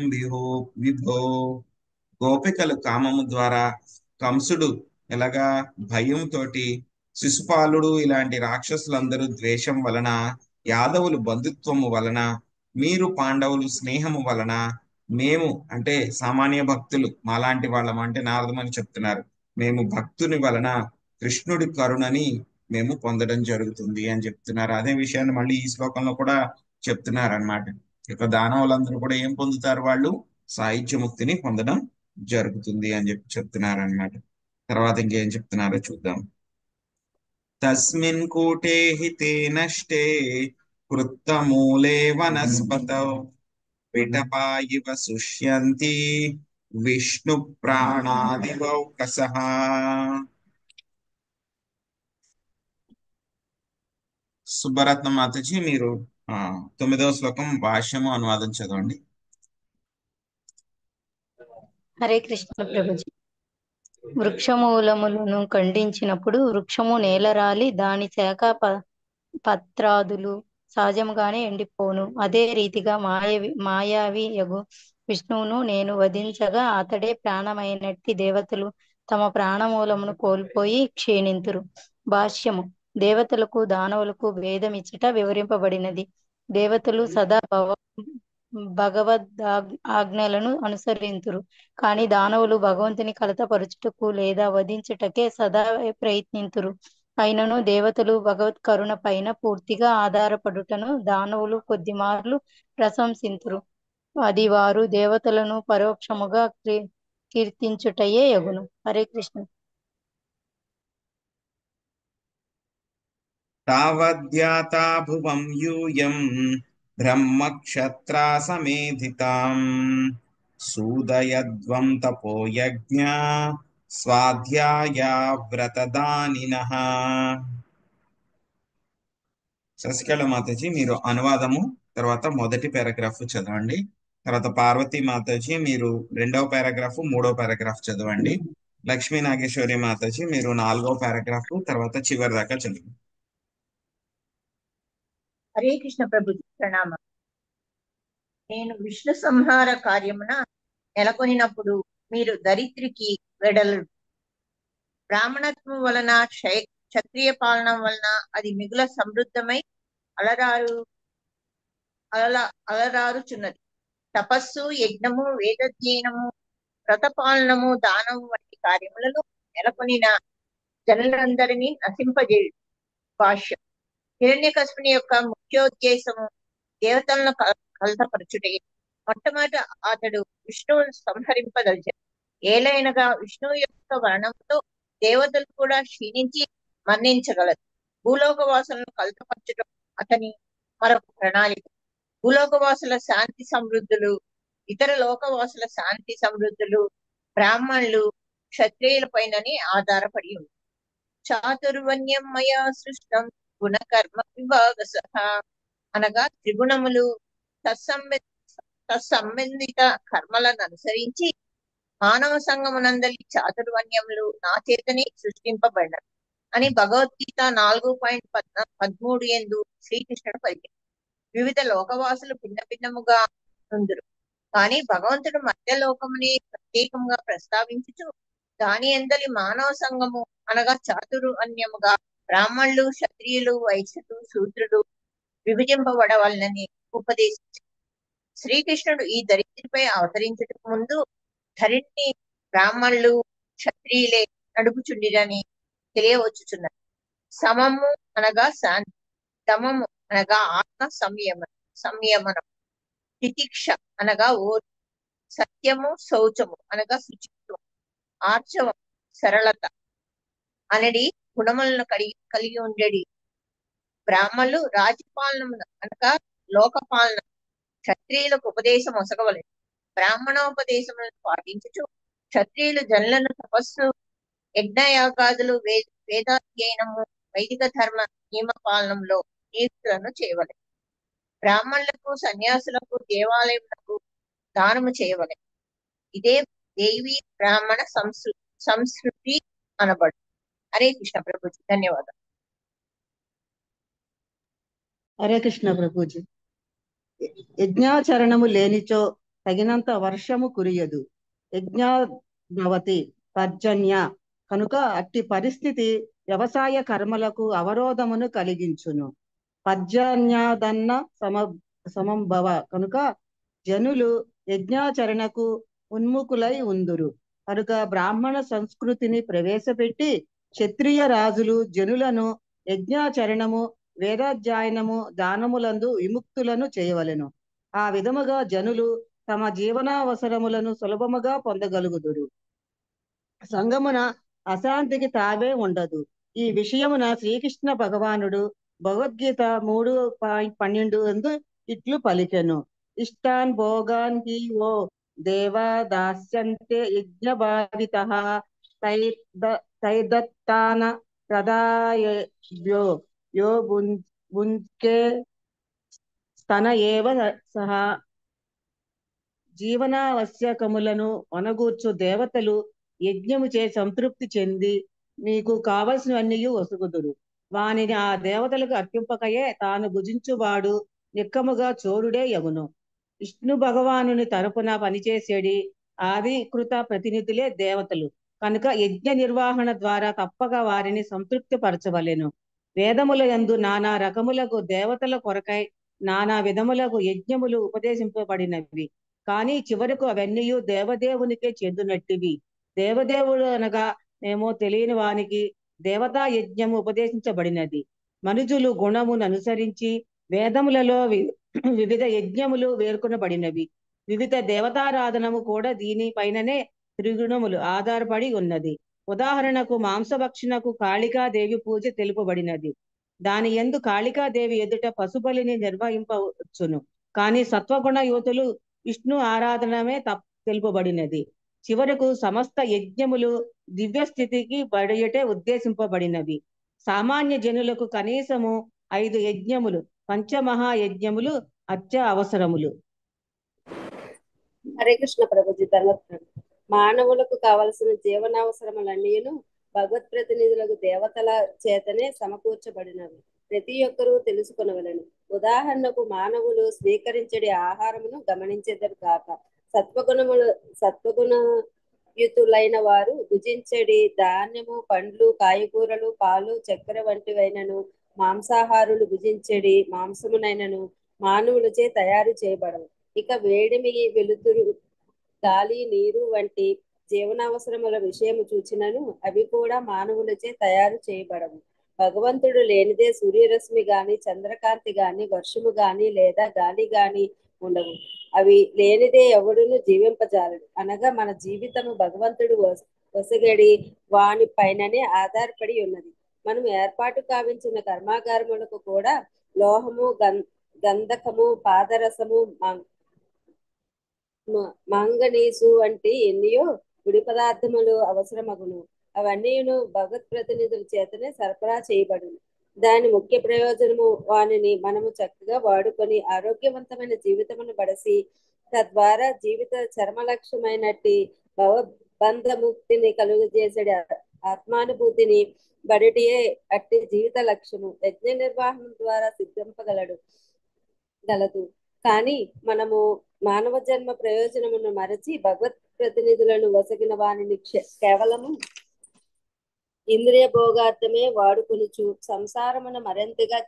విభో. గోపికలు కామము ద్వారా, కంసుడు ఎలాగా భయంతో, శిశుపాలుడు ఇలాంటి రాక్షసులందరూ ద్వేషం వలన, యాదవులు బంధుత్వము వలన, మీరు పాండవులు స్నేహము వలన, మేము అంటే సామాన్య భక్తులు మాలాంటి వాళ్ళం అంటే నారదమని చెప్తున్నారు, మేము భక్తుని వలన కృష్ణుడి కరుణని మేము పొందడం జరుగుతుంది అని చెప్తున్నారు. అదే విషయాన్ని మళ్ళీ ఈ శ్లోకంలో కూడా చెప్తున్నారు అనమాట. ఇక దానవులందరూ కూడా ఏం పొందుతారు, వాళ్ళు సాహిత్య ముక్తిని పొందడం జరుగుతుంది అని చెప్పి చెప్తున్నారు అనమాట. తర్వాత ఇంకేం చెప్తున్నారో చూద్దాం. తస్మిన్ కూటే హితే నష్టే కృత్తమూలే వనస్పతౌ పిటపా ఇవ శుష్యంతి విష్ణు ప్రాణాదివౌకసః. సుబ్బరత్న మాతజీ మీరు 9వ శ్లోకం భాష్యము అనువాదం చదవండి. హరే కృష్ణ ప్రభుజీ. వృక్షమూలములను ఖండించినప్పుడు వృక్షము నేలరాలి దాని శాఖ పత్రాదులు సహజముగానే ఎండిపోను. అదే రీతిగా మాయావి యగు విష్ణువును నేను వధించగా అతడే ప్రాణమైనట్టి దేవతలు తమ ప్రాణమూలమును కోల్పోయి క్షీణింతురు. భాష్యము. దేవతలకు దానవులకు భేదమిచ్చట వివరింపబడినది. దేవతలు సదా భగవద్ ఆజ్ఞలను అనుసరింతురు, కానీ దానవులు భగవంతుని కలతపరుచుటకు లేదా వధించుటకే సదా ప్రయత్నింతురు. అయినను దేవతలు భగవత్ కరుణ పైన పూర్తిగా ఆధారపడుటను దానవులు కొద్ది మార్లు ప్రశంసింతురు. అది వారు దేవతలను పరోక్షముగా కీర్తించుటయే యగును. హరే కృష్ణ. తావద్యాతా భువం యూయం బ్రహ్మక్షత్రా సమేధితాం సూదయద్వం తపోయజ్ఞ స్వాధ్యాయ వ్రతదానినః. శశికళ మాతాజీ మీరు అనువాదము తర్వాత మొదటి పారాగ్రాఫ్ చదవండి. తర్వాత పార్వతీ మాతాజీ మీరు 2వ పారాగ్రాఫ్ 3వ పారాగ్రాఫ్ చదవండి. లక్ష్మీ నాగేశ్వరి మాతాజీ మీరు 4వ పారాగ్రాఫ్ తర్వాత చివరి దాకా చదవండి. హరే కృష్ణ ప్రభుజీ ప్రణామం. నేను విష్ణు సంహార కార్యమున నెలకొనినప్పుడు మీరు దరిద్రికి వెడలరు. బ్రాహ్మణత్వం వలన క్షత్రియ పాలన వలన అది మిగుల సమృద్ధమై అలరారుచున్నది. తపస్సు, యజ్ఞము, వేదధ్యయనము, వ్రతపాలనము, దానము వంటి కార్యములను నెలకొనిన జనులందరినీ నశింపజేయుడు. భాష్యం. హిరణ్యకశిపుని యొక్క ముఖ్యోద్దేశము దేవతలను కలతపరచుటే. మొట్టమొదట అతడు విష్ణువును సంహరింపదలిచాడు. ఏలైనగా విష్ణువు యొక్క వర్ణంతో దేవతలు కూడా క్షీణించి మన్నించగలరు. భూలోకవాసులను కలతపరచడం అతని మరొక ప్రణాళిక. భూలోకవాసుల శాంతి సమృద్ధులు, ఇతర లోకవాసుల శాంతి సమృద్ధులు బ్రాహ్మణులు క్షత్రియుల పైననే ఆధారపడి ఉంది. చాతుర్వర్ణ్యం మయా సృష్టం గుణకర్మ విభాగసః అనగా త్రిగుణములు తత్సంబంధిత కర్మలను అనుసరించి మానవ సంఘమునందలి చాతుర్వర్ణ్యములు నా చేతనే సృష్టింపబడినవి అని భగవద్గీత 4.13 యందు శ్రీకృష్ణుడు పలికాడు. వివిధ లోకవాసులు భిన్న భిన్నముగా ఉందురు. కానీ భగవంతుడు మధ్యలోకముని ప్రత్యేకంగా ప్రస్తావించుచు దాని ఎందలి మానవ సంఘము అనగా చాతుర్వర్ణ్యముగా బ్రాహ్మణులు, క్షత్రియులు, వైశ్యులు, శూద్రులు విభజింపబడవలనని ఉపదేశించారు. శ్రీకృష్ణుడు ఈ ధరిత్రిపై అవతరించటకు ముందు ధరిణిని బ్రాహ్మణులు, క్షత్రియులే నడుపుచుండిరని తెలియవచ్చుచున్నది. సమము అనగా శాంతి, దమము అనగా ఆత్మ సంయమనం, తితిక్ష అనగా ఓర్పు, సత్యము శౌచము అనగా శుచిత్వం, ఆర్చవం సరళత అనడి గుణములను కలిగి ఉండేది బ్రాహ్మణులు. రాజ్యపాలనమున అనగా లోకపాలన క్షత్రియులకు ఉపదేశం ఒసగవలేదు. బ్రాహ్మణోపదేశములను పాటించుచు క్షత్రియులు జనులను తపస్సు, యజ్ఞయాగాదులు, వేదాధ్యయనము, వైదిక ధర్మ నియమ పాలనంలో నియుక్తులను చేయవలెను. బ్రాహ్మణులకు, సన్యాసులకు దేవాలయములకు దానము చేయవలెను. ఇదే దేవి బ్రాహ్మణ సంస్కృతి అనబడు. హరే కృష్ణ ప్రభుజీ. ధన్యవాదాలు. హరే కృష్ణ ప్రభుజీ. యజ్ఞాచరణము లేనిచో తగినంత వర్షము కురియదు. యజ్ఞాభవతి పర్జన్య కనుక అట్టి పరిస్థితి వ్యవసాయ కర్మలకు అవరోధమును కలిగించును. పర్జన్యాదన్న సమంభవ కనుక జనులు యజ్ఞాచరణకు ఉన్ముఖులై ఉందురు. కనుక బ్రాహ్మణ సంస్కృతిని ప్రవేశపెట్టి క్షత్రియ రాజులు జనులను యజ్ఞాచరణము, వేదాధ్యయనము, దానములందు విముక్తులను చేయవలెను. ఆ విధముగా జనులు తమ జీవనావసరములను సులభముగా పొందగలుగుదురు. సంగమున అశాంతికి తావే ఉండదు. ఈ విషయమున శ్రీకృష్ణ భగవానుడు భగవద్గీత 3:12 ఇట్లు పలికెను. ఇష్టాన్ భోగాన్ హి ఓ దేవా దాస్యంతే యజ్ఞభావితః తైదత్తాన ప్రదాయేభ్యో యో భుంక్తే స్తన ఏవ సహా. జీవనావశ్యకములను వనగూర్చు దేవతలు యజ్ఞముచే సంతృప్తి చెంది మీకు కావలసినవన్నీ వసుగుదురు. వానిని ఆ దేవతలకు అర్పింపకయే తాను భుజించువాడు నిక్కముగా చోరుడే యగును. విష్ణు భగవానుని తరపున పనిచేసేడి ఆదికృత ప్రతినిధులే దేవతలు కనుక యజ్ఞ నిర్వహణ ద్వారా తప్పక వారిని సంతృప్తి పరచవలెను. వేదముల యందు నానా రకములకు దేవతల కొరకై నానా విధములకు యజ్ఞములు ఉపదేశింపబడినవి. కానీ చివరకు అవన్నీ దేవదేవునికే చెందినట్టివి. దేవదేవుడు అనగా ఏమో తెలియని వానికి దేవతా యజ్ఞము ఉపదేశించబడినది. మనుజులు గుణమును అనుసరించి వేదములలో వివిధ యజ్ఞములు పేర్కొనబడినవి. వివిధ దేవతారాధనము కూడా దీనిపైననే త్రిగుణములు ఆధారపడి ఉన్నది. ఉదాహరణకు మాంసభక్షణకు కాళికాదేవి పూజ తెలుపబడినది. దాని యందు కాళికాదేవి ఎదుట పశుబలిని నిర్వహింపవచ్చును. కానీ సత్వగుణ యువతులు విష్ణు ఆరాధనమే తెలుపబడినది. చివరకు సమస్త యజ్ఞములు దివ్య స్థితికి బడియటే ఉద్దేశింపబడినవి. సామాన్య జనులకు కనీసము 5 యజ్ఞములు, పంచమహాయజ్ఞములు అవసరములు. హరే కృష్ణ ప్రభుజీ. ధన్యవాదాలు. మానవులకు కావలసిన జీవనావసరములన్నీను భగవత్ ప్రతినిధులకు దేవతల చేతనే సమకూర్చబడినవి. ప్రతి ఒక్కరూ తెలుసుకొనవలెను. ఉదాహరణకు మానవులు స్వీకరించే ఆహారమును గమనించెదరు కాక సత్వగుణయుతులైన వారు భుజించడి ధాన్యము, పండ్లు, కాయగూరలు, పాలు, చక్కెర వంటివైనను, మాంసాహారులు భుజించడి మాంసమునైనను మానవులచే తయారు చేయబడవు. ఇక వేడిమి, వెలుతురు, గాలి, నీరు వంటి జీవనావసరముల విషయము చూచినను అవి కూడా మానవులచే తయారు చేయబడవు. భగవంతుడు లేనిదే సూర్యరశ్మి గాని, చంద్రకాంతి గాని, వర్షము గాని లేదా గాలి గాని ఉండవు. అవి లేనిదే ఎవడును జీవింపజాలడు. అనగా మన జీవితము భగవంతుడు వసగడి వాని పైననే ఆధారపడి ఉన్నది. మనం ఏర్పాటు కావించిన కర్మాగారములకు కూడా లోహము, గంధకము, పాదరసము, మంగనీసు వంటి ఎన్నో గుడి పదార్థములు అవసరమగును. అవన్నీను భగవత్ ప్రతినిధుల చేతనే సరఫరా చేయబడును. దాని ముఖ్య ప్రయోజనము వానిని మనము చక్కగా వాడుకొని ఆరోగ్యవంతమైన జీవితమును బడసి తద్వారా జీవిత చర్మలక్ష్యమైనట్టి భవబంధముక్తిని కలుగజేసే ఆత్మానుభూతిని బడిటియే అట్టి జీవిత లక్ష్యము. యజ్ఞ నిర్వహణ ద్వారా సిద్ధింపగలదు. కానీ మనము మానవ జన్మ ప్రయోజనమును మరచి భగవత్ ప్రతినిధులను వసగిన వానిని కేవలము ఇంద్రియ భోగార్థమే వాడుకొనుచు సంసారమున మరింతగా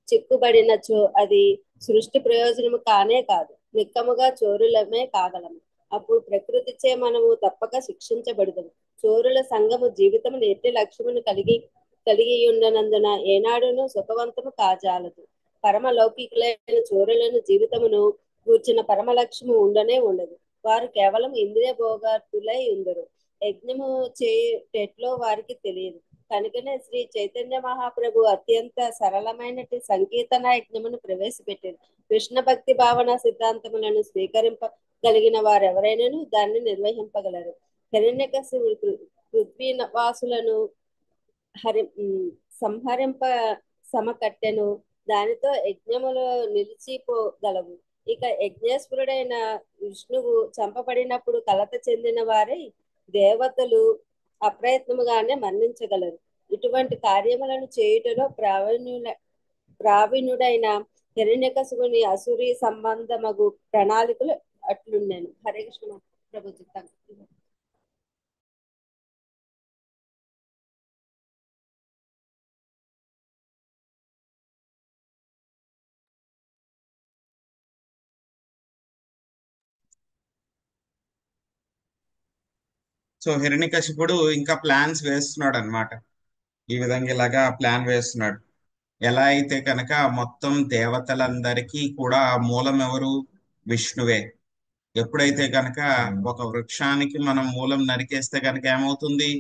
చిక్కుబడినచో అది సృష్టి ప్రయోజనము కానే కాదు, నిక్కముగా చోరులమే కాగలము. అప్పుడు ప్రకృతిచే మనము తప్పక శిక్షించబడదు. చోరుల సంఘము జీవితము ఎట్టి లక్ష్యమును కలిగి ఉండనందున ఏనాడును సుఖవంతము కాజాలదు. పరమ లౌకికులైన చోరులను జీవితమును కూర్చిన పరమ లక్ష్యము ఉండనే ఉండదు. వారు కేవలం ఇంద్రియ భోగార్థులై ఉందరు. యజ్ఞము చేయటెట్లో వారికి తెలియదు. కనుకనే శ్రీ చైతన్య మహాప్రభు అత్యంత సరళమైనటి సంకీర్తన యజ్ఞమును ప్రవేశపెట్టారు. కృష్ణ భక్తి భావన సిద్ధాంతములను స్వీకరింపగలిగిన వారెవరైనాను దాన్ని నిర్వహింపగలరు. హిరణ్యకశిపుడు పృథ్వీవాసులను సంహరింప సమకట్టెను. దానితో యజ్ఞములు నిలిచిపోగలవు. ఇక యజ్ఞేశ్వరుడైన విష్ణువు చంపబడినప్పుడు కలత చెందిన వారై దేవతలు అప్రయత్నముగానే మరణించగలరు. ఇటువంటి కార్యములను చేయుటలో ప్రావీణుడైన హిరణ్యకశిపుని అసురీ సంబంధమగు ప్రణాళికలు అట్లుండెను. హరే కృష్ణ ప్రభుజీ. సో హిరణ్యకశిపుడు ఇంకా ప్లాన్స్ వేస్తున్నాడు అనమాట. ఈ విధంగా ఇలాగా ప్లాన్ వేస్తున్నాడు. ఎలా అయితే కనుక మొత్తం దేవతలందరికీ కూడా మూలం ఎవరు? విష్ణువే. ఎప్పుడైతే కనుక ఒక వృక్షానికి మనం మూలం నరికేస్తే కనుక ఏమవుతుంది?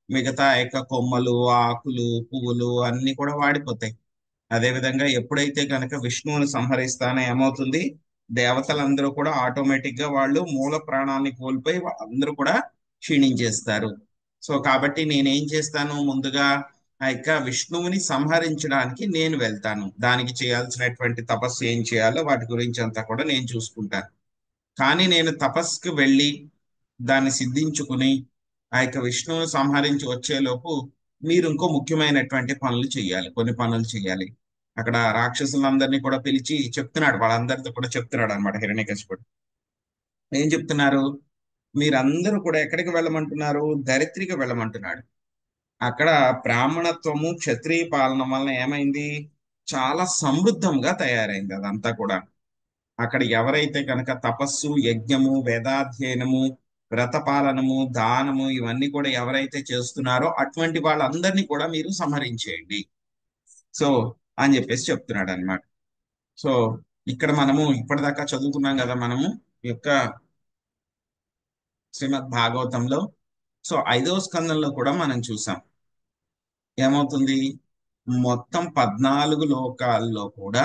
మిగతా యొక్క కొమ్మలు, ఆకులు, పువ్వులు అన్ని కూడా వాడిపోతాయి. అదే విధంగా ఎప్పుడైతే కనుక విష్ణువుని సంహరిస్తానో ఏమవుతుంది? దేవతలందరూ కూడా ఆటోమేటిక్ గా వాళ్ళు మూల ప్రాణాన్ని కోల్పోయి అందరూ కూడా క్షీణించేస్తారు. సో కాబట్టి నేనేం చేస్తాను? ముందుగా ఆ యొక్క విష్ణువుని సంహరించడానికి నేను వెళ్తాను. దానికి చేయాల్సినటువంటి తపస్సు ఏం చేయాలో వాటి గురించి అంతా కూడా నేను చూసుకుంటాను. కానీ నేను తపస్సుకు వెళ్ళి దాన్ని సిద్ధించుకుని ఆ యొక్క విష్ణువుని సంహరించి వచ్చేలోపు మీరు ఇంకో ముఖ్యమైనటువంటి పనులు చేయాలి. కొన్ని పనులు చేయాలి. అక్కడ రాక్షసులందరినీ కూడా పిలిచి చెప్తున్నాడు, వాళ్ళందరితో కూడా చెప్తున్నాడు అనమాట హిరణ్యకశిపుడు. ఏం చెప్తున్నారు? మీరందరూ కూడా ఎక్కడికి వెళ్ళమంటున్నారు? ధరిత్రికి వెళ్ళమంటున్నాడు. అక్కడ బ్రాహ్మణత్వము క్షత్రియ పాలన వలన ఏమైంది? చాలా సమృద్ధంగా తయారైంది అదంతా కూడా. అక్కడ ఎవరైతే కనుక తపస్సు, యజ్ఞము, వేదాధ్యయనము, వ్రతపాలనము, దానము ఇవన్నీ కూడా ఎవరైతే చేస్తున్నారో అటువంటి వాళ్ళందరినీ కూడా మీరు సంహరించేయండి. సో అని చెప్పేసి చెప్తున్నాడు అనమాట. సో ఇక్కడ మనము ఇప్పటిదాకా చదువుకున్నాం కదా మనము ఈ యొక్క శ్రీమద్ భాగవతంలో. సో 5వ స్కందంలో కూడా మనం చూసాం ఏమవుతుంది? మొత్తం 14 లోకాల్లో కూడా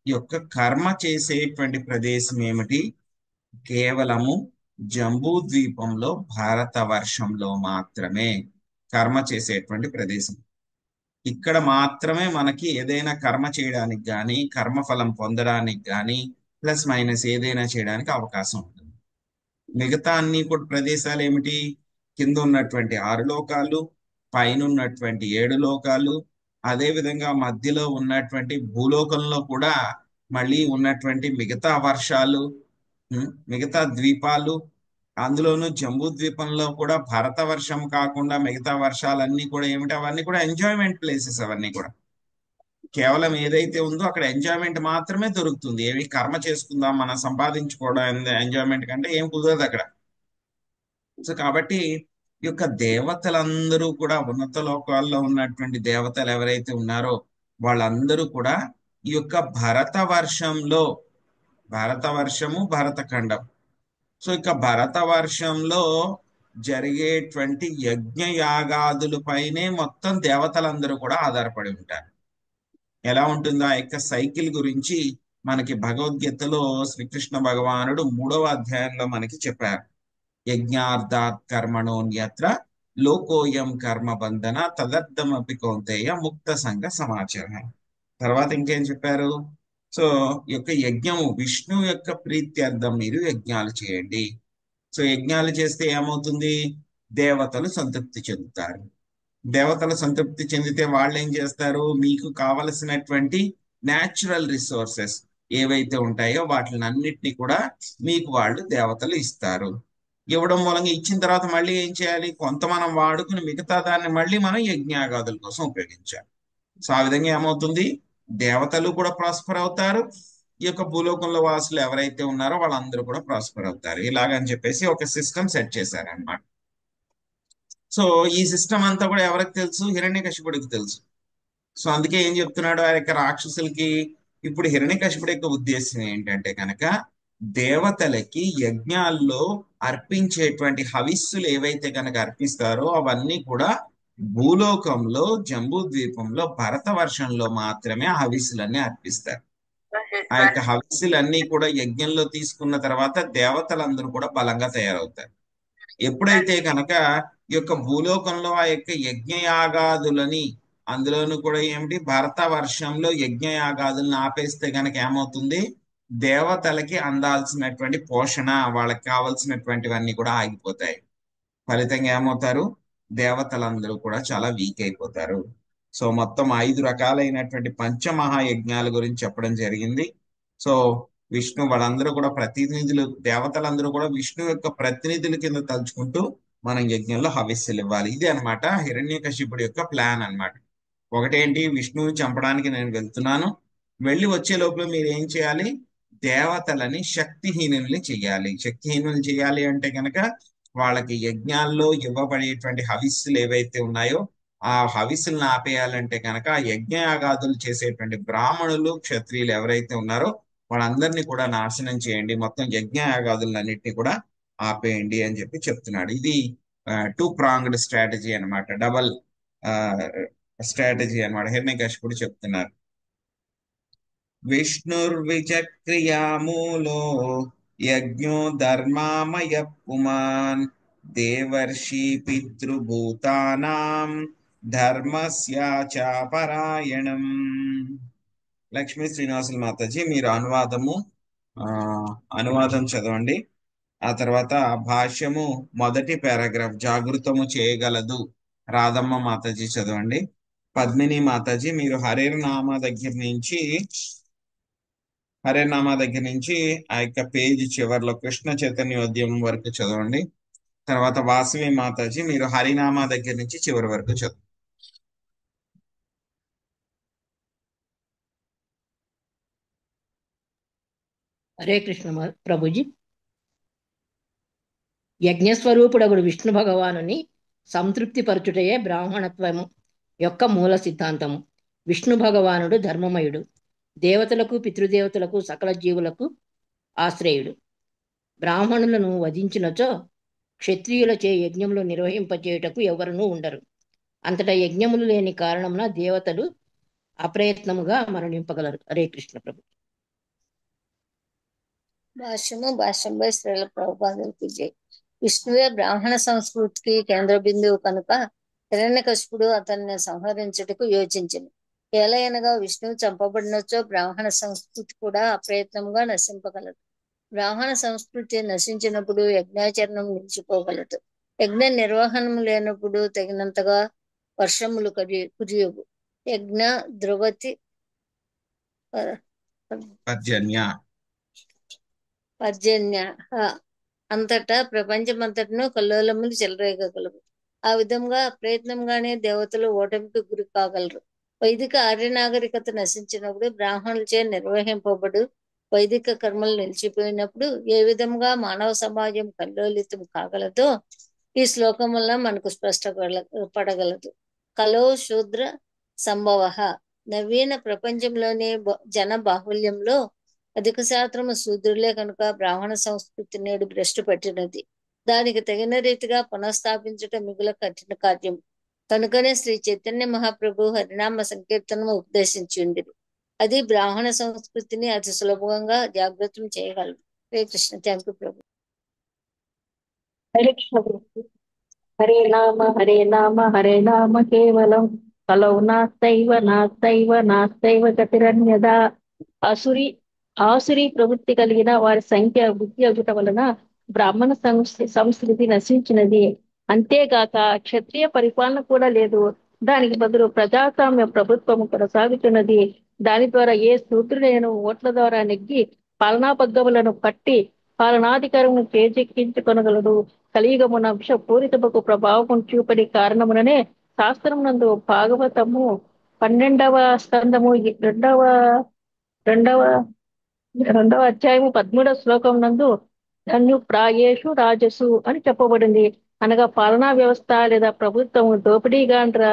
ఈ యొక్క కర్మ చేసేటువంటి ప్రదేశం ఏమిటి? కేవలము జంబూ ద్వీపంలో భారత వర్షంలో మాత్రమే కర్మ చేసేటువంటి ప్రదేశం. ఇక్కడ మాత్రమే మనకి ఏదైనా కర్మ చేయడానికి కానీ, కర్మఫలం పొందడానికి కానీ, ప్లస్ మైనస్ ఏదైనా చేయడానికి అవకాశం ఉంటుంది. మిగతా అన్ని కూడా ప్రదేశాలు ఏమిటి? కింద ఉన్నటువంటి 6 లోకాలు, పైన ఉన్నటువంటి 7 లోకాలు, అదే విధంగా మధ్యలో ఉన్నటువంటి భూలోకంలో కూడా మళ్ళీ ఉన్నటువంటి మిగతా వర్షాలు, మిగతా ద్వీపాలు, అందులోనూ జంబూ ద్వీపంలో కూడా భారత వర్షం కాకుండా మిగతా వర్షాలన్నీ కూడా ఏమిటి? అవన్నీ కూడా ఎంజాయ్మెంట్ ప్లేసెస్. అవన్నీ కూడా కేవలం ఏదైతే ఉందో అక్కడ ఎంజాయ్మెంట్ మాత్రమే దొరుకుతుంది. ఏమి కర్మ చేసుకుందాం, మనం సంపాదించుకోవడం ఎంజాయ్మెంట్ కంటే ఏం కుదరదు అక్కడ. సో కాబట్టి ఈ యొక్క దేవతలందరూ కూడా ఉన్నత లోకాల్లో ఉన్నటువంటి దేవతలు ఎవరైతే ఉన్నారో వాళ్ళందరూ కూడా ఈ యొక్క భరత వర్షంలో, భారత వర్షము భరతఖండం, సో ఇక భరత వర్షంలో జరిగేటువంటి యజ్ఞ యాగాదుల పైనే మొత్తం దేవతలందరూ కూడా ఆధారపడి ఉంటారు. ఎలా ఉంటుందో ఆ యొక్క సైకిల్ గురించి మనకి భగవద్గీతలో శ్రీకృష్ణ భగవానుడు 3వ అధ్యాయంలో మనకి చెప్పారు. యజ్ఞార్థాత్ కర్మణోన్యత్ర లోకోయం కర్మ బంధన తదర్థమపి కౌంతేయ ముక్త సంఘ సమాచార. తర్వాత ఇంకేం చెప్పారు? సో ఈ యొక్క యజ్ఞము విష్ణు యొక్క ప్రీత్యర్థం మీరు యజ్ఞాలు చేయండి. సో యజ్ఞాలు చేస్తే ఏమవుతుంది? దేవతలు సంతృప్తి చెందుతారు. దేవతలు సంతృప్తి చెందితే వాళ్ళు ఏం చేస్తారు? మీకు కావలసినటువంటి న్యాచురల్ రిసోర్సెస్ ఏవైతే ఉంటాయో వాటిని అన్నిటిని కూడా మీకు వాళ్ళు దేవతలు ఇస్తారు. ఇవ్వడం మూలంగా ఇచ్చిన తర్వాత మళ్ళీ ఏం చేయాలి? కొంత మనం వాడుకుని మిగతా దాన్ని మళ్ళీ మనం యజ్ఞాగాదుల కోసం ఉపయోగించాలి. సో ఆ విధంగా ఏమవుతుంది? దేవతలు కూడా ప్రాస్పర్ అవుతారు, ఈ యొక్క భూలోకంలో వాసులు ఎవరైతే ఉన్నారో వాళ్ళందరూ కూడా ప్రాస్పర్ అవుతారు. ఇలాగని చెప్పేసి ఒక సిస్టమ్ సెట్ చేశారనమాట. సో ఈ సిస్టమ్ అంతా కూడా ఎవరికి తెలుసు? హిరణ్యకశిపుడికి తెలుసు. సో అందుకే ఏం చెప్తున్నాడు ఆ యొక్క రాక్షసులకి? ఇప్పుడు హిరణ్యకశిపుడి యొక్క ఉద్దేశం ఏంటంటే కనుక దేవతలకి యజ్ఞాల్లో అర్పించేటువంటి హవిస్సులు ఏవైతే కనుక అర్పిస్తారో అవన్నీ కూడా భూలోకంలో జంబూ ద్వీపంలో భరత వర్షంలో మాత్రమే ఆ హవిస్సులన్నీ అర్పిస్తారు. ఆ యొక్క హవిస్సులన్నీ కూడా యజ్ఞంలో తీసుకున్న తర్వాత దేవతలందరూ కూడా బలంగా తయారవుతారు. ఎప్పుడైతే కనుక ఈ యొక్క భూలోకంలో ఆ యొక్క యజ్ఞయాగాదులని, అందులోనూ కూడా ఏమిటి, భరత వర్షంలో యజ్ఞయాగాదులను ఆపేస్తే కనుక ఏమవుతుంది? దేవతలకి అందాల్సినటువంటి పోషణ, వాళ్ళకి కావలసినటువంటివన్నీ కూడా ఆగిపోతాయి. ఫలితంగా ఏమవుతారు? దేవతలందరూ కూడా చాలా వీక్ అయిపోతారు. సో మొత్తం 5 రకాలైనటువంటి పంచమహాయజ్ఞాల గురించి చెప్పడం జరిగింది. సో విష్ణు వాళ్ళందరూ కూడా ప్రతినిధులు, దేవతలందరూ కూడా విష్ణు యొక్క ప్రతినిధుల కింద తలుచుకుంటూ మనం యజ్ఞంలో హవిస్సులు ఇవ్వాలి. ఇది అన్నమాట హిరణ్యకశిపుడి యొక్క ప్లాన్ అన్నమాట. ఒకటేంటి? విష్ణువుని చంపడానికి నేను వెళ్తున్నాను, వెళ్ళి వచ్చే లోపల మీరు ఏం చేయాలి? దేవతలని శక్తిహీనుల్ని చెయ్యాలి. శక్తిహీనులు చేయాలి అంటే కనుక వాళ్ళకి యజ్ఞాల్లో ఇవ్వబడేటువంటి హవిస్సులు ఏవైతే ఉన్నాయో ఆ హవిస్సులను ఆపేయాలంటే కనుక యజ్ఞయాగాదులు చేసేటువంటి బ్రాహ్మణులు, క్షత్రియులు ఎవరైతే ఉన్నారో వాళ్ళందరినీ కూడా నాశనం చేయండి, మొత్తం యజ్ఞయాగాదులన్నింటినీ కూడా ఆపేయండి అని చెప్పి చెప్తున్నాడు. ఇది 2 ప్రాంగ్డ్ స్ట్రాటజీ అనమాట, డబల్ స్ట్రాటజీ అనమాట. హిరణ్యకశిపుడు చెప్తున్నారు. విష్ణుర్విచక్రియామూలో యజ్ఞో ధర్మామయ పుమాన్ దేవర్షి పితృభూతానాం ధర్మస్యాచాపరాయణం. లక్ష్మీ శ్రీనివాసులు మాతాజీ మీరు అనువాదం చదవండి. ఆ తర్వాత భాష్యము మొదటి పారాగ్రాఫ్ జాగృతము చేయగలదు రాధమ్మ మాతాజీ చదవండి. పద్మిని మాతాజీ మీరు హరేర్నామా దగ్గర నుంచి ఆ యొక్క పేజీ చివరిలో కృష్ణ చైతన్యోద్యమం వరకు చదవండి. తర్వాత వాసవి మాతాజీ మీరు హరినామా దగ్గర నుంచి చివరి వరకు చదవండి. హరే కృష్ణ ప్రభుజీ. యజ్ఞస్వరూపుడగుడు విష్ణు భగవానుని సంతృప్తి పరచుటయే బ్రాహ్మణత్వము యొక్క మూల సిద్ధాంతము. విష్ణు భగవానుడు ధర్మమయుడు, దేవతలకు, పితృదేవతలకు, సకల జీవులకు ఆశ్రయుడు. బ్రాహ్మణులను వధించినచో క్షత్రియులచే యజ్ఞములు నిర్వహింపచేయుటకు ఎవరునూ ఉండరు. అంతటా యజ్ఞములు లేని కారణమున దేవతలు అప్రయత్నముగా మరణింపగలరు. హరే కృష్ణ ప్రభు. భాష్యంపై శ్రీల ప్రభుపాదులకు జై. విష్ణువే బ్రాహ్మణ సంస్కృతికి కేంద్ర బిందువు కనుక హిరణ్యకశిపుడు అతన్ని సంహరించుటకు యోచించింది. ఏలయనగా విష్ణువు చంపబడినచో బ్రాహ్మణ సంస్కృతి కూడా అప్రయత్నంగా నశింపగలదు. బ్రాహ్మణ సంస్కృతి నశించినప్పుడు యజ్ఞాచరణం నిలిచిపోగలదు. యజ్ఞ నిర్వహణం లేనప్పుడు తగినంతగా వర్షములు కురియవు. యజ్ఞ ధ్రువతి పర్జన్య అంతటా ప్రపంచమంతటను కల్లోలములు చెలరేగగలవు. ఆ విధంగా అప్రయత్నంగానే దేవతలు ఓటమికి గురి కాగలరు. వైదిక ఆర్య నాగరికత నశించినప్పుడు, బ్రాహ్మణులచే నిర్వహింపబడు వైదిక కర్మలు నిలిచిపోయినప్పుడు ఏ విధంగా మానవ సమాజం కల్లోలితం కాగలదో ఈ శ్లోకం వల్ల మనకు స్పష్టపడగలదు. కలో శూద్ర సంభవ. నవీన ప్రపంచంలోని జన బాహుల్యంలో అధిక శాస్త్రము శూద్రులే కనుక బ్రాహ్మణ సంస్కృతి నేడు భ్రష్టు పట్టినది. దానికి తగిన రీతిగా పునఃస్థాపించటం మిగుల కఠిన కార్యం. కనుకనే శ్రీ చైతన్య మహాప్రభు హరినామ సంకీర్తనము ఉపదేశించి ఉండేది. అది బ్రాహ్మణ సంస్కృతిని అతి సులభంగా జాగృతం చేయగలరు. హరే కృష్ణ. థ్యాంక్ యూ ప్రభు. హరే కృష్ణ ప్రభు. హరే నామ కేవలం కలౌ నాస్తైవ గతిరన్యదా. ఆసురి ప్రవృత్తి కలిగిన వారి సంఖ్య బుద్ధి అగుట వలన బ్రాహ్మణ సంస్కృతి నశించినది. అంతేగాక క్షత్రియ పరిపాలన కూడా లేదు. దానికి బదులు ప్రజాస్వామ్య ప్రభుత్వము కొనసాగుతున్నది. దాని ద్వారా ఏ శూద్రుడైన ఓట్ల ద్వారా నెగ్గి పాలనా పగ్గములను పట్టి పాలనాధికారమును చేజెక్కించుకొనగలడు. కలియుగమున విషపూరితముకు ప్రభావం చూపడి కారణముననే శాస్త్రమునందు భాగవతము 12వ స్కందము రెండవ రెండవ అధ్యాయము 13వ శ్లోకం నందు ధన్యుప్రాయేషు రాజసు అని చెప్పబడింది. అనగా పాలనా వ్యవస్థ లేదా ప్రభుత్వం దోపిడీగాండ్ర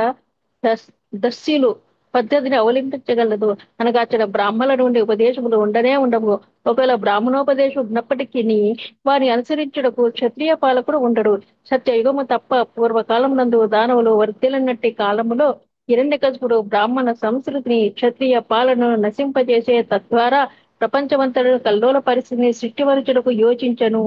దస్యులు పద్ధతిని అవలంబించగలదు. అనగా అక్కడ బ్రాహ్మణుల నుండి ఉపదేశములు ఉండనే ఉండవు. ఒకవేళ బ్రాహ్మణోపదేశం ఉన్నప్పటికీ వారిని అనుసరించుటకు క్షత్రియ పాలకుడు ఉండడు. సత్యయుగము తప్ప పూర్వకాలం నందు దానవులు వర్ధిల్లినట్టి కాలములో హిరణ్యకశిపుడు బ్రాహ్మణ సంస్కృతిని క్షత్రియ పాలనను నశింపజేసే తద్వారా ప్రపంచమంతటా కల్లోల పరిస్థితిని సృష్టివరచుటకు యోచించను.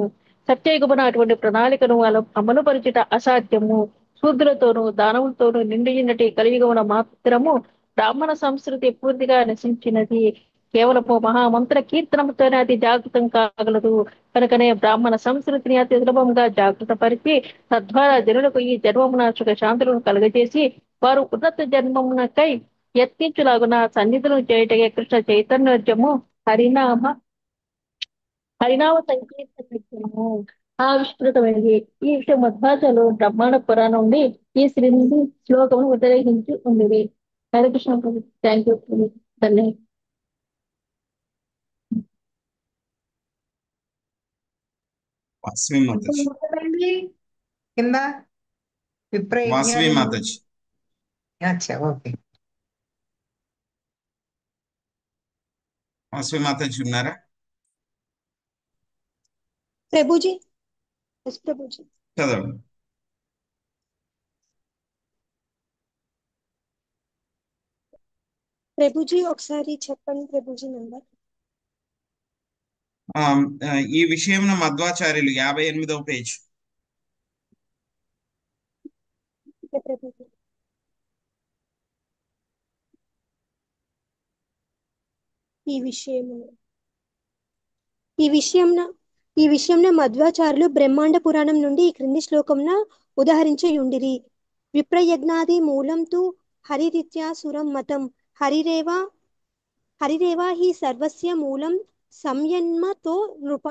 సత్యయుగమున అటువంటి ప్రణాళికను అమలుపరచుట అసాధ్యము. శూద్రులతోనూ దానవులతోనూ నిండినటి కలియుగమున మాత్రము బ్రాహ్మణ సంస్కృతి పూర్తిగా నశించినది. కేవలము మహామంత్ర కీర్తనముతోనే అతి జాగృతం కాగలదు. కనుకనే బ్రాహ్మణ సంస్కృతిని అతి సులభంగా జాగృత పరిచి తద్వారా జనులకు ఈ జన్మమున సుఖ శాంతులను కలుగజేసి వారు ఉన్నత జన్మమునకై యత్నించులాగున సన్నిధులను చేయటగే కృష్ణ చైతన్యోద్యము హరినామ సంకీర్తనము ఆవిష్కృతమైనది. ఈ విషయం మధ్వాచార్యులు బ్రహ్మాండ పురాణం నుండి ఈ శ్రీనిధి శ్లోకమును ఉదయించి ఉంది. హరే కృష్ణ. Thank you. ధన్యవాదాలు. వాసవి మాతాజీ కింద వాసవి మాతాజీ అచ్చా, ఓకే. వాసవి మాతాజీ ఉన్నారా? ప్రభుజీ. ప్రభుజీ చదవండి. ప్రభుజీ ఒకసారి చెప్పండి ప్రభుజీ నంబర్. ఈ విషయం మధ్వాచార్యులు 58వ పేజ్. ప్రభుజీ ఈ విషయంన మధ్వాచార్యులు బ్రహ్మాండ పురాణం నుండి ఈ క్రింది శ్లోకంన ఉదాహరించయుండిరి. విప్రయజ్ఞాది మూలం తు హరిరిత్యా సురం మతం హరిరేవా హి సర్వస్య మూలం సంయన్మతో నృప.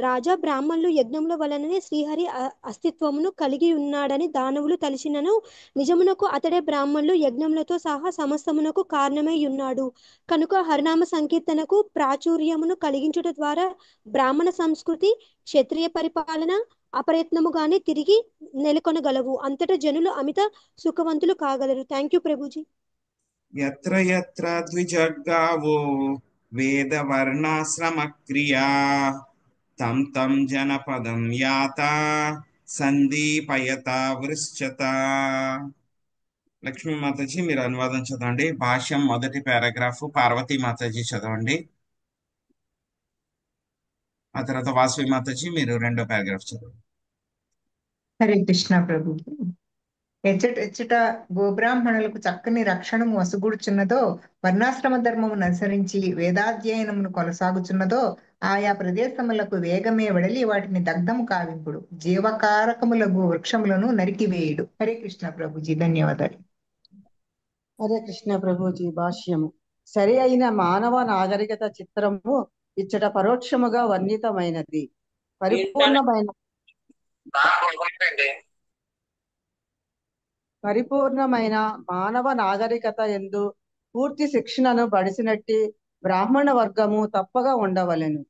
రాజా బ్రాహ్మణులు యజ్ఞముల వలననే శ్రీహరి అస్తిత్వమును కలిగి ఉన్నాడని దానవులు తలిచినను నిజమునకు అతడే బ్రాహ్మణులు యజ్ఞములతో సహా సమస్తమునకు కారణమై ఉన్నాడు. కనుక హరినామ సంకీర్తనకు ప్రాచుర్యమును కలిగించుట ద్వారా బ్రాహ్మణ సంస్కృతి క్షత్రియ పరిపాలన అప్రయత్నముగానే తిరిగి నెలకొనగలవు. అంతటా జనులు అమిత సుఖవంతులు కాగలరు. Thank you Prabhuji. యత్ర యత్ర ద్విజగ్గావో వేద వర్ణాశ్రమ క్రియా తం తం జనపదం యాత సందీపయత వృశ్చత. లక్ష్మీ మాతాజీ మీరు అనువాదం చదవండి. భాష్యం మొదటి పారాగ్రాఫ్ పార్వతీ మాతాజీ చదవండి. ఆ తర్వాత వాసవి మాతాజీ మీరు 2వ పారాగ్రాఫ్ చదవండి. హరే కృష్ణ ప్రభు. ఎచ్చట గోబ్రాహ్మణులకు చక్కని రక్షణము వసుగుడుచున్నదో, వర్ణాశ్రమ ధర్మమును అనుసరించి వేదాధ్యయనమును కొనసాగుచున్నదో ఆయా ప్రదేశములకు వేగమే వెడలి వాటిని దగ్ధము కావింపుడు, జీవకారకములకు వృక్షములను నరికివేయుడు. హరే కృష్ణ ప్రభుజీ. ధన్యవాదాలు. హరే కృష్ణ ప్రభుజీ. భాష్యము. సరి అయిన మానవ నాగరికత చిత్రము ఇచ్చట పరోక్షముగా వర్ణితమైనది. పరిపూర్ణమైన మానవ నాగరికత యందు పూర్తి శిక్షణను బడిసినట్టి బ్రాహ్మణ వర్గము తప్పగా ఉండవలెను.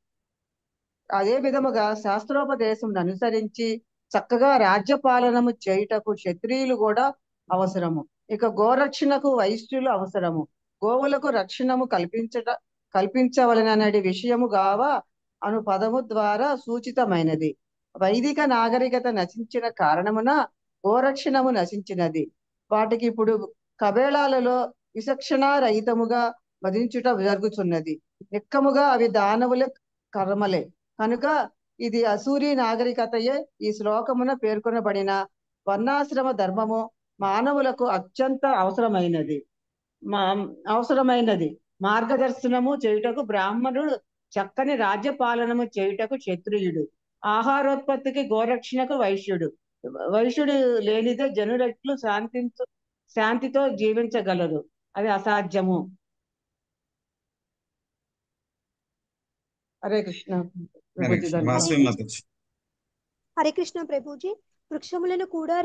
అదే విధముగా శాస్త్రోపదేశం అనుసరించి చక్కగా రాజ్యపాలనము చేయుటకు క్షత్రియులు కూడా అవసరము. ఇక గోరక్షణకు వైశ్యులు అవసరము. గోవులకు రక్షణము కల్పించవలననే విషయము గావ అను పదము ద్వారా సూచితమైనది. వైదిక నాగరికత నశించిన కారణమున గోరక్షణము నశించినది. వాటికి ఇప్పుడు కబేళాలలో విచక్షణ రహితముగా వధించుట జరుగుతున్నది. నిక్కముగా అవి దానవుల కర్మలే. కనుక ఇది అసూరి నాగరికతయే. ఈ శ్లోకమున పేర్కొనబడిన వర్ణాశ్రమ ధర్మము మానవులకు అత్యంత అవసరమైనది. మార్గదర్శనము చేయుటకు బ్రాహ్మణుడు, చక్కని రాజ్యపాలనము చేయుటకు క్షత్రియుడు, ఆహారోత్పత్తికి గోరక్షణకు వైశ్యుడు లేనిదే జనులెట్లు శాంతితో జీవించగలరు. అది అసాధ్యము. హరే కృష్ణ హరే ప్రభుజీ కృష్ణ. ధన్యవాదాలు. వాసవి మాతాజీ. హరే కృష్ణ ప్రభుజీ. వృక్షములను కూడా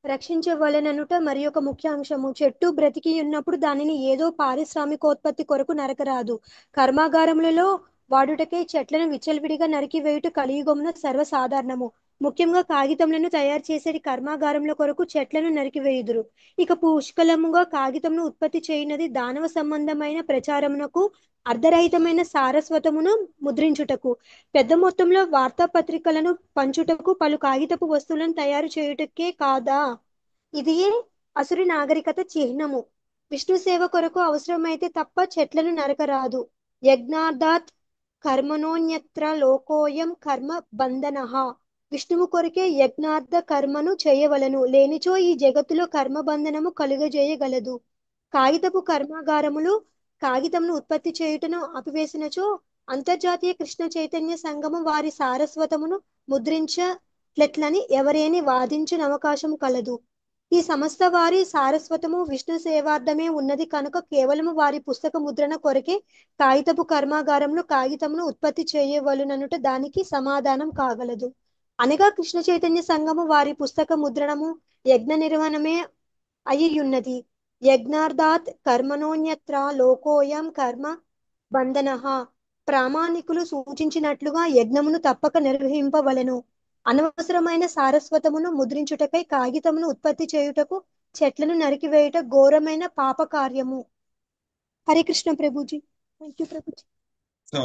రక్షించవలెననుట మరి ఒక ముఖ్య అంశము. చెట్టు బ్రతికి ఉన్నప్పుడు దానిని ఏదో పారిశ్రామికోత్పత్తి కొరకు నరకరాదు. కర్మాగారములలో వాడుటకై చెట్లను విచ్చలవిడిగా నరికివేయుట కలియుగమున సర్వసాధారణము. ముఖ్యంగా కాగితములను తయారు చేసేటి కర్మాగారముల కొరకు చెట్లను నరికివేయుదురు. ఇక పుష్కలముగా కాగితమును ఉత్పత్తి చేయునది దానవ సంబంధమైన ప్రచారమునకు, అర్ధరహితమైన సారస్వతమును ముద్రించుటకు, పెద్ద మొత్తంలో వార్తాపత్రికలను పంచుటకు, పలు కాగితపు వస్తువులను తయారు చేయుటకే కాదా. ఇదియే అసురి నాగరికత చిహ్నము. విష్ణు సేవ కొరకు అవసరమైతే తప్ప చెట్లను నరకరాదు. యజ్ఞార్థాత్ కర్మణోన్యత్ర లోకోయం కర్మ బంధనః. విష్ణువు కొరకే యజ్ఞార్థ కర్మను చేయవలను, లేనిచో ఈ జగత్తులో కర్మబంధనము కలుగజేయగలదు. కాగితపు కర్మాగారములు కాగితమును ఉత్పత్తి చేయుటను ఆపివేసినచో అంతర్జాతీయ కృష్ణ చైతన్య సంగమం వారి సారస్వతమును ముద్రించట్లెట్లని ఎవరేని వాదించిన అవకాశం కలదు. ఈ సమస్త వారి సారస్వతము విష్ణు సేవార్థమే ఉన్నది కనుక కేవలము వారి పుస్తక ముద్రణ కొరకే కాగితపు కర్మాగారములు కాగితమును ఉత్పత్తి చేయవలననుట దానికి సమాధానం కాగలదు. అనగా కృష్ణ చైతన్య సంఘము వారి పుస్తక ముద్రణము యజ్ఞ నిర్వహణమే అయ్యున్నది. యజ్ఞార్థాత్ కర్మణోన్యత్ర లోకోయం కర్మ బంధనః. ప్రామాణికులు సూచించినట్లుగా యజ్ఞమును తప్పక నిర్వహింపవలెను. అనవసరమైన సారస్వతమును ముద్రించుటకై కాగితమును ఉత్పత్తి చేయుటకు చెట్లను నరికివేయుట ఘోరమైన పాప కార్యము. Hare Krishna Prabhuji. Thank you Prabhuji. So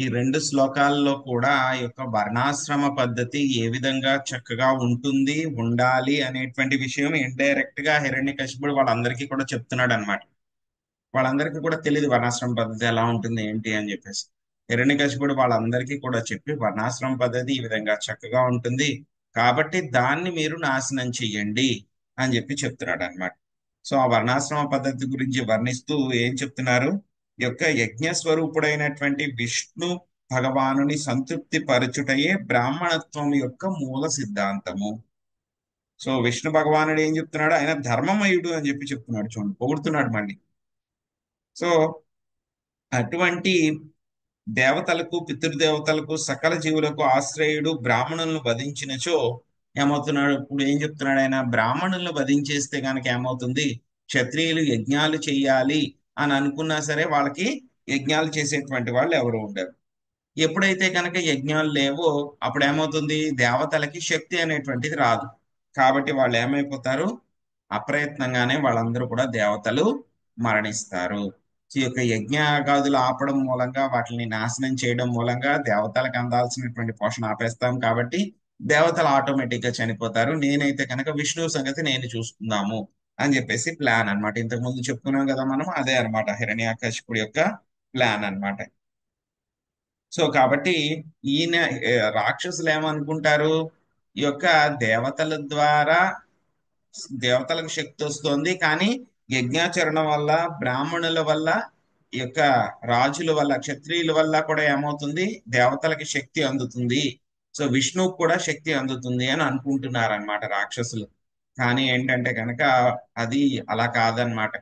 ఈ 2 శ్లోకాల్లో కూడా ఆ యొక్క వర్ణాశ్రమ పద్ధతి ఏ విధంగా చక్కగా ఉంటుంది, ఉండాలి అనేటువంటి విషయం ఇండైరెక్ట్ గా హిరణ్యకశిపుడు వాళ్ళందరికీ కూడా చెప్తున్నాడు అనమాట. వాళ్ళందరికీ కూడా తెలియదు వర్ణాశ్రమ పద్ధతి ఎలా ఉంటుంది ఏంటి అని చెప్పేసి. హిరణ్యకశిపుడు వాళ్ళందరికీ కూడా చెప్పి వర్ణాశ్రమ పద్ధతి ఈ విధంగా చక్కగా ఉంటుంది కాబట్టి దాన్ని మీరు నాశనం చెయ్యండి అని చెప్పి చెప్తున్నాడు అనమాట. సో ఆ వర్ణాశ్రమ పద్ధతి గురించి వర్ణిస్తూ ఏం చెప్తున్నారు, ఈ యొక్క యజ్ఞ స్వరూపుడైనటువంటి విష్ణు భగవానుని సంతృప్తి పరచుటయే బ్రాహ్మణత్వం యొక్క మూల సిద్ధాంతము. సో విష్ణు భగవానుడు ఏం చెప్తున్నాడు, ఆయన ధర్మమయుడు అని చెప్పి చెప్తున్నాడు. చూడండి, పొగుడుతున్నాడు మళ్ళీ. సో అటువంటి దేవతలకు, పితృదేవతలకు, సకల జీవులకు ఆశ్రయుడు బ్రాహ్మణులను వధించినచో ఏమవుతున్నాడు, ఇప్పుడు ఏం చెప్తున్నాడు ఆయన, బ్రాహ్మణులను వధించేస్తే కనుక ఏమవుతుంది, క్షత్రియులు యజ్ఞాలు చెయ్యాలి అని అనుకున్నా సరే వాళ్ళకి యజ్ఞాలు చేసేటువంటి వాళ్ళు ఎవరు ఉండరు. ఎప్పుడైతే కనుక యజ్ఞాలు లేవో అప్పుడు ఏమవుతుంది, దేవతలకి శక్తి అనేటువంటిది రాదు. కాబట్టి వాళ్ళు ఏమైపోతారు, అప్రయత్నంగానే వాళ్ళందరూ కూడా దేవతలు మరణిస్తారు. ఈ యొక్క యజ్ఞాగాదులు ఆపడం మూలంగా, వాటిని నాశనం చేయడం మూలంగా దేవతలకు అందాల్సినటువంటి పోషణ ఆపేస్తాం. కాబట్టి దేవతలు ఆటోమేటిక్ గా చనిపోతారు. నేనైతే కనుక విష్ణువు సంగతి నేను చూసుకుందాము అని చెప్పేసి ప్లాన్ అనమాట. ఇంతకు ముందు చెప్పుకున్నాం కదా మనం, అదే అనమాట హిరణ్యాకశిపుడి యొక్క ప్లాన్ అన్నమాట. సో కాబట్టి ఈయన రాక్షసులు ఏమనుకుంటారు, ఈ యొక్క దేవతల ద్వారా దేవతలకు శక్తి వస్తుంది, కానీ యజ్ఞాచరణ వల్ల, బ్రాహ్మణుల వల్ల, ఈ యొక్క రాజుల వల్ల, క్షత్రియుల వల్ల కూడా ఏమవుతుంది, దేవతలకి శక్తి అందుతుంది. సో విష్ణువుకు కూడా శక్తి అందుతుంది అని అనుకుంటున్నారు అనమాట రాక్షసులు. కానీ ఏంటంటే కనుక అది అలా కాదనమాట.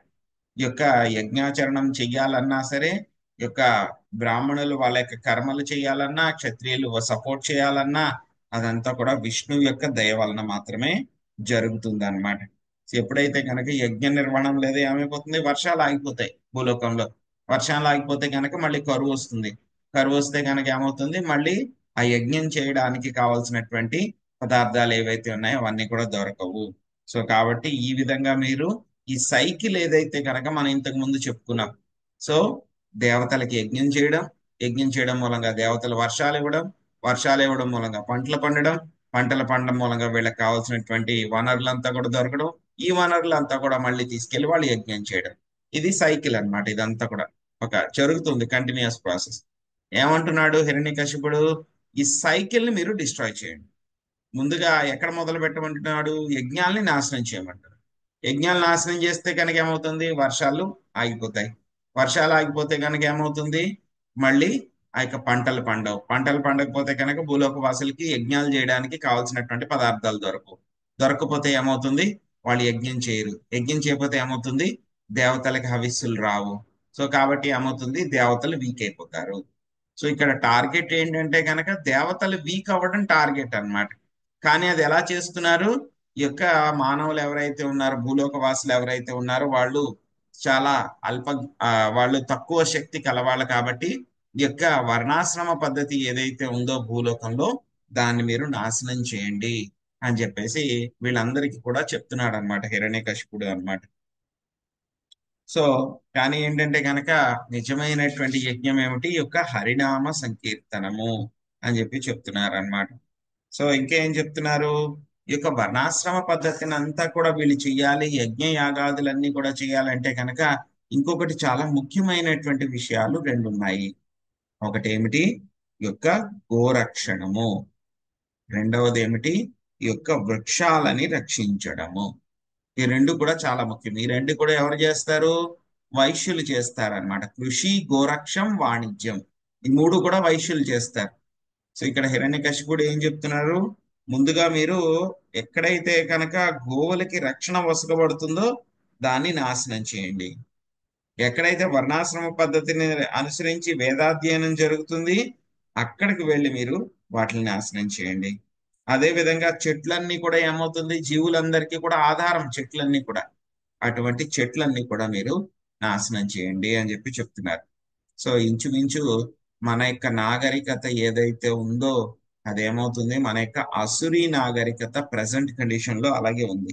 ఈ యొక్క యజ్ఞాచరణం చెయ్యాలన్నా సరే, ఈ యొక్క బ్రాహ్మణులు వాళ్ళ యొక్క కర్మలు చేయాలన్నా, క్షత్రియులు సపోర్ట్ చేయాలన్నా అదంతా కూడా విష్ణువు యొక్క దయ వలన మాత్రమే జరుగుతుంది అనమాట. ఎప్పుడైతే కనుక యజ్ఞ నిర్వహణం లేదా ఏమైపోతుంది, వర్షాలు ఆగిపోతాయి భూలోకంలో. వర్షాలు ఆగిపోతే కనుక మళ్ళీ కరువు వస్తుంది. కరువు వస్తే కనుక ఏమవుతుంది, మళ్ళీ ఆ యజ్ఞం చేయడానికి కావాల్సినటువంటి పదార్థాలు ఏవైతే ఉన్నాయో అవన్నీ కూడా దొరకవు. సో కాబట్టి ఈ విధంగా మీరు ఈ సైకిల్ ఏదైతే కనుక మనం ఇంతకు ముందు చెప్పుకున్నాం, సో దేవతలకి యజ్ఞం చేయడం మూలంగా దేవతలు వర్షాలు ఇవ్వడం మూలంగా పంటలు పండడం, పంటలు పండడం మూలంగా వీళ్ళకి కావాల్సినటువంటి వనరులంతా కూడా దొరకడం, ఈ వనరులంతా కూడా మళ్ళీ తీసుకెళ్లి వాళ్ళు యజ్ఞం చేయడం. ఇది సైకిల్ అన్నమాట. ఇదంతా కూడా ఒక జరుగుతుంది కంటిన్యూస్ ప్రాసెస్. ఏమంటున్నాడు హిరణ్యకశిపుడు, ఈ సైకిల్ ని మీరు డిస్ట్రాయ్ చేయండి. ముందుగా ఎక్కడ మొదలు పెట్టమంటున్నాడు, యజ్ఞాల్ని నాశనం చేయమంటాడు. యజ్ఞాలు నాశనం చేస్తే కనుక ఏమవుతుంది, వర్షాలు ఆగిపోతాయి. వర్షాలు ఆగిపోతే కనుక ఏమవుతుంది, మళ్ళీ ఆ యొక్క పంటలు పండకపోతే కనుక భూలోక వాసులకి యజ్ఞాలు చేయడానికి కావాల్సినటువంటి పదార్థాలు దొరకకపోతే ఏమవుతుంది, వాళ్ళు యజ్ఞం చేయరు. యజ్ఞం చేయకపోతే ఏమవుతుంది, దేవతలకి హవిస్సులు రావు. సో కాబట్టి ఏమవుతుంది, దేవతలు వీక్ అయిపోతారు. సో ఇక్కడ టార్గెట్ ఏంటంటే కనుక దేవతలు వీక్ అవ్వడం టార్గెట్ అన్నమాట. కానీ అది ఎలా చేస్తున్నారు? ఈ యొక్క మానవులు ఎవరైతే ఉన్నారో, భూలోక వాసులు ఎవరైతే ఉన్నారో వాళ్ళు చాలా వాళ్ళు తక్కువ శక్తి కలవాళ్ళు కాబట్టి ఈ యొక్క వర్ణాశ్రమ పద్ధతి ఏదైతే ఉందో భూలోకంలో దాన్ని మీరు నాశనం చేయండి అని చెప్పేసి వీళ్ళందరికీ కూడా చెప్తున్నాడు అనమాట హిరణ్యకశిపుడు అన్నమాట. సో కానీ ఏంటంటే కనుక నిజమైనటువంటి యజ్ఞం ఏమిటి? ఈ యొక్క హరినామ సంకీర్తనము అని చెప్పి చెప్తున్నారు అన్నమాట. సో ఇంకేం చెప్తున్నారు? ఈ యొక్క వర్ణాశ్రమ పద్ధతిని అంతా కూడా వీళ్ళు చెయ్యాలి, యజ్ఞ యాగాదులన్నీ కూడా చేయాలంటే కనుక ఇంకొకటి చాలా ముఖ్యమైనటువంటి విషయాలు రెండు ఉన్నాయి. ఒకటి ఏమిటి? ఈ యొక్క గోరక్షణము. రెండవది ఏమిటి? ఈ యొక్క వృక్షాలని రక్షించడము. ఈ రెండు కూడా చాలా ముఖ్యం. ఈ రెండు కూడా ఎవరు చేస్తారు? వైశ్యులు చేస్తారన్నమాట. కృషి, గోరక్షం, వాణిజ్యం, ఈ మూడు కూడా వైశ్యులు చేస్తారు. సో ఇక్కడ హిరణ్యకశిపుడు ఏం చెప్తున్నారు? ముందుగా మీరు ఎక్కడైతే కనుక గోవులకి రక్షణ వసగబడుతుందో దాన్ని నాశనం చేయండి. ఎక్కడైతే వర్ణాశ్రమ పద్ధతిని అనుసరించి వేదాధ్యయనం జరుగుతుంది అక్కడికి వెళ్ళి మీరు వాటిని నాశనం చేయండి. అదే విధంగా చెట్లన్నీ కూడా ఏమవుతుంది? జీవులందరికీ కూడా ఆధారం చెట్లన్నీ కూడా. అటువంటి చెట్లన్నీ కూడా మీరు నాశనం చేయండి అని చెప్పి చెప్తున్నారు. సో ఇంచుమించు మన యొక్క నాగరికత ఏదైతే ఉందో అదేమవుతుంది? మన యొక్క అసురీ నాగరికత ప్రజెంట్ కండిషన్ లో అలాగే ఉంది.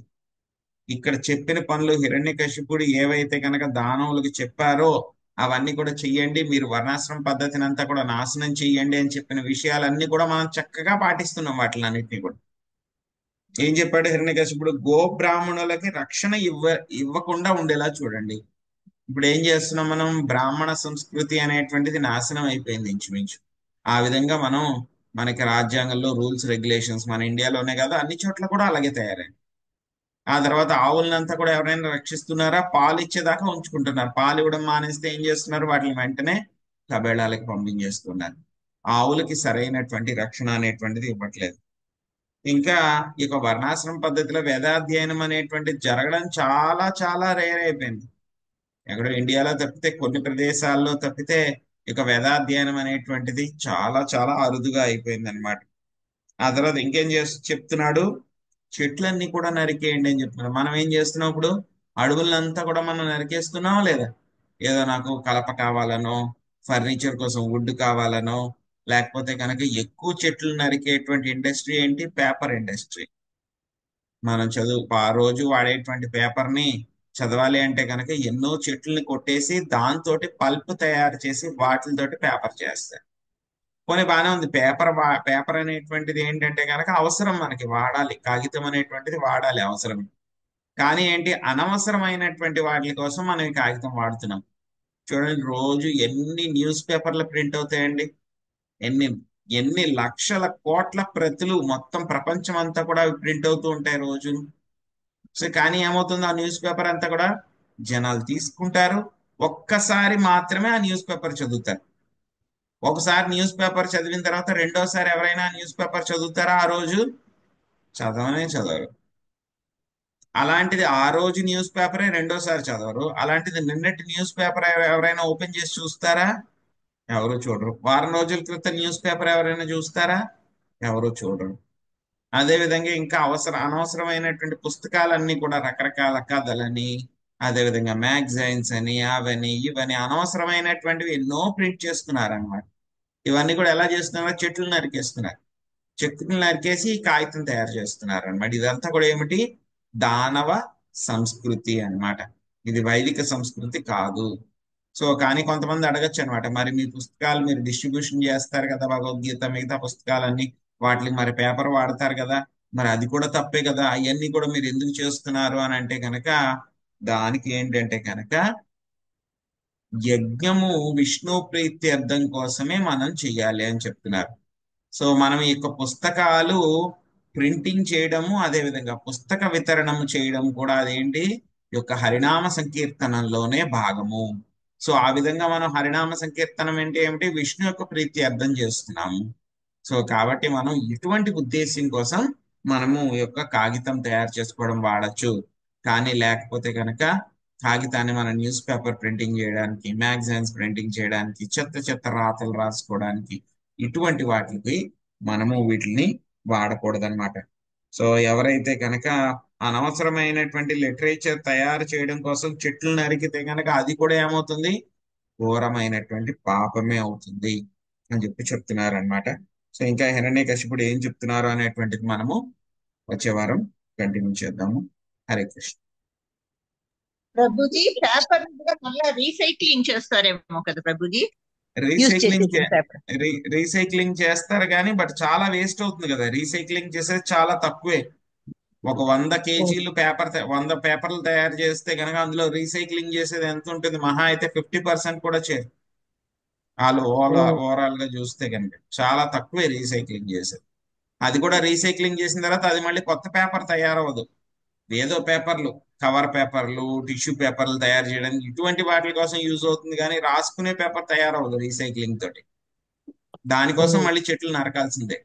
ఇక్కడ చెప్పిన పనులు హిరణ్యకశిపుడు ఏవైతే కనుక దానవులకు చెప్పారో అవన్నీ కూడా చెయ్యండి, మీరు వర్ణాశ్రమ పద్ధతిని అంతా కూడా నాశనం చెయ్యండి అని చెప్పిన విషయాలన్నీ కూడా మనం చక్కగా పాటిస్తున్నాం. వాటిలన్నింటినీ కూడా ఏం చెప్పాడు హిరణ్యకశిపుడు? గోబ్రాహ్మణులకి రక్షణ ఇవ్వకుండా ఉండేలా చూడండి. ఇప్పుడు ఏం చేస్తున్నాం మనం? బ్రాహ్మణ సంస్కృతి అనేటువంటిది నాశనం అయిపోయింది ఇంచుమించు. ఆ విధంగా మనకి రాజ్యాంగంలో రూల్స్ రెగ్యులేషన్స్ మన ఇండియాలోనే కదా అన్ని చోట్ల కూడా అలాగే తయారైంది. ఆ తర్వాత ఆవులనంతా కూడా ఎవరైనా రక్షిస్తున్నారా? పాలు ఇచ్చేదాకా ఉంచుకుంటున్నారు. పాలు ఇవ్వడం మానేస్తే ఏం చేస్తున్నారు? వాటిని వెంటనే కబేళాలకి పంపించేస్తున్నారు. ఆవులకి సరైనటువంటి రక్షణ అనేటువంటిది ఇవ్వట్లేదు. ఇంకా ఈ వర్ణాశ్రమ పద్ధతిలో వేదాధ్యయనం అనేటువంటిది జరగడం చాలా చాలా రేర్ అయిపోయింది. ఎక్కడో ఇండియాలో తప్పితే కొన్ని ప్రదేశాల్లో తప్పితే వేదాధ్యయనం అనేటువంటిది చాలా చాలా అరుదుగా అయిపోయింది అనమాట. ఆ తర్వాత ఇంకేం చెప్తున్నాడు? చెట్లన్నీ కూడా నరికేయండి అని చెప్తున్నాడు. మనం ఏం చేస్తున్నాం ఇప్పుడు? అడవులంతా కూడా మనం నరికేస్తున్నామా లేదా? ఏదో నాకు కలప కావాలనో, ఫర్నిచర్ కోసం వుడ్ కావాలనో, లేకపోతే కనుక ఎక్కువ చెట్లు నరికేటువంటి ఇండస్ట్రీ ఏంటి? Paper industry. మనం ఆ రోజు వాడేటువంటి పేపర్ ని చదవాలి అంటే కనుక ఎన్నో చెట్లని కొట్టేసి దాంతో పల్ప్ తయారు చేసి వాటితోటి పేపర్ చేస్తారు. పోనీ బాగానే ఉంది. పేపర్ అనేటువంటిది ఏంటంటే కనుక అవసరం, మనకి వాడాలి. కాగితం అనేటువంటిది వాడాలి, అవసరం. కానీ ఏంటి? అనవసరమైనటువంటి వాటి కోసం మనం ఈ కాగితం వాడుతున్నాం. చూడండి, రోజు ఎన్ని న్యూస్ పేపర్లు ప్రింట్ అవుతాయండి? ఎన్ని లక్షల కోట్ల ప్రతులు మొత్తం ప్రపంచం అంతా కూడా ప్రింట్ అవుతూ ఉంటాయి రోజు. సో కానీ ఏమవుతుంది? ఆ న్యూస్ పేపర్ అంతా కూడా జనాలు తీసుకుంటారు, ఒక్కసారి మాత్రమే ఆ న్యూస్ పేపర్ చదువుతారు. ఒకసారి న్యూస్ పేపర్ చదివిన తర్వాత రెండోసారి ఎవరైనా న్యూస్ పేపర్ చదువుతారా? ఆ రోజు చదవరు. అలాంటిది ఆ రోజు న్యూస్ పేపరే రెండోసారి చదవరు. అలాంటిది నిన్నటి న్యూస్ పేపర్ ఎవరైనా ఓపెన్ చేసి చూస్తారా? ఎవరు చూడరు. వారం రోజుల క్రితం న్యూస్ పేపర్ ఎవరైనా చూస్తారా? ఎవరు చూడరు. అదే విధంగా ఇంకా అనవసరమైనటువంటి పుస్తకాలన్నీ కూడా రకరకాల కథలని, అదేవిధంగా మ్యాగజైన్స్ అని, అవని ఇవని అనవసరమైనటువంటివి ఎన్నో ప్రింట్ చేస్తున్నారన్నమాట. ఇవన్నీ కూడా ఎలా చేస్తున్నారు? చెట్లు నరికేస్తున్నారు. చెట్లు నరికేసి కాగితం తయారు చేస్తున్నారు అనమాట. ఇదంతా కూడా ఏమిటి? దానవ సంస్కృతి అన్నమాట. ఇది వైదిక సంస్కృతి కాదు. సో కానీ కొంతమంది అడగచ్చు అనమాట, మరి మీ పుస్తకాలు మీరు డిస్ట్రిబ్యూషన్ చేస్తారు కదా, భగవద్గీత మిగతా పుస్తకాలన్నీ, వాటికి మరి పేపర్ వాడతారు కదా, మరి అది కూడా తప్పే కదా, అవన్నీ కూడా మీరు ఎందుకు చేస్తున్నారు అని అంటే కనుక దానికి ఏంటంటే కనుక యజ్ఞము విష్ణు ప్రీత్యర్థం కోసమే మనం చెయ్యాలి అని చెప్తున్నారు. సో మనం ఈ యొక్క పుస్తకాలు ప్రింటింగ్ చేయడము, అదే విధంగా పుస్తక వితరణము చేయడం కూడా అదేంటి? ఈ యొక్క హరినామ సంకీర్తనంలోనే భాగము. సో ఆ విధంగా మనం హరినామ సంకీర్తనం అంటే ఏమిటి? విష్ణు యొక్క ప్రీతి అర్థం చేస్తున్నాము. సో కాబట్టి మనం ఇటువంటి ఉద్దేశం కోసం మనము ఈ యొక్క కాగితం తయారు చేసుకోవడం వాడచ్చు. కానీ లేకపోతే కనుక కాగితాన్ని మన న్యూస్ పేపర్ ప్రింటింగ్ చేయడానికి, మ్యాగజైన్స్ ప్రింటింగ్ చేయడానికి, చెత్త చెత్త రాతలు రాసుకోవడానికి, ఇటువంటి వాటికి మనము వీటిని వాడకూడదన్నమాట. సో ఎవరైతే కనుక అనవసరమైనటువంటి లిటరేచర్ తయారు చేయడం కోసం చెట్లు నరికితే కనుక అది కూడా ఏమవుతుంది, ఘోరమైనటువంటి పాపమే అవుతుంది అని చెప్తున్నారు అనమాట. సో ఇంకా హిరణ్యకశిపుడు ఏం చెప్తున్నారు అనేటువంటిది మనము వచ్చే వారం కంటిన్యూ చేద్దాము. హరే కృష్ణ. ప్రభుజీ పేపర్ కూడా మళ్ళా రీసైక్లింగ్ చేస్తారేమో కదా ప్రభుజీ, యూజ్ రీసైక్లింగ్ చేసేసిన పేపర్. రీసైక్లింగ్ చేస్తారు కానీ బట్ చాలా వేస్ట్ అవుతుంది కదా. రీసైక్లింగ్ చేసేది చాలా తక్కువే. ఒక 100 కేజీలు పేపర్ 100 పేపర్లు తయారు చేస్తే కనుక అందులో రీసైక్లింగ్ చేసేది ఎంత ఉంటుంది, మహా అయితే 50% కూడా చేయరు. వాళ్ళు ఓవరాల్ గా చూస్తే కనుక చాలా తక్కువే రీసైక్లింగ్ చేసేది. అది కూడా రీసైక్లింగ్ చేసిన తర్వాత అది మళ్ళీ కొత్త పేపర్ తయారవ్వదు. ఏదో పేపర్లు, కవర్ పేపర్లు, టిష్యూ పేపర్లు తయారు చేయడానికి ఇటువంటి వాటి కోసం యూజ్ అవుతుంది కానీ రాసుకునే పేపర్ తయారవ్వదు రీసైక్లింగ్ తోటి. దానికోసం మళ్ళీ చెట్లు నరకాల్సిందే.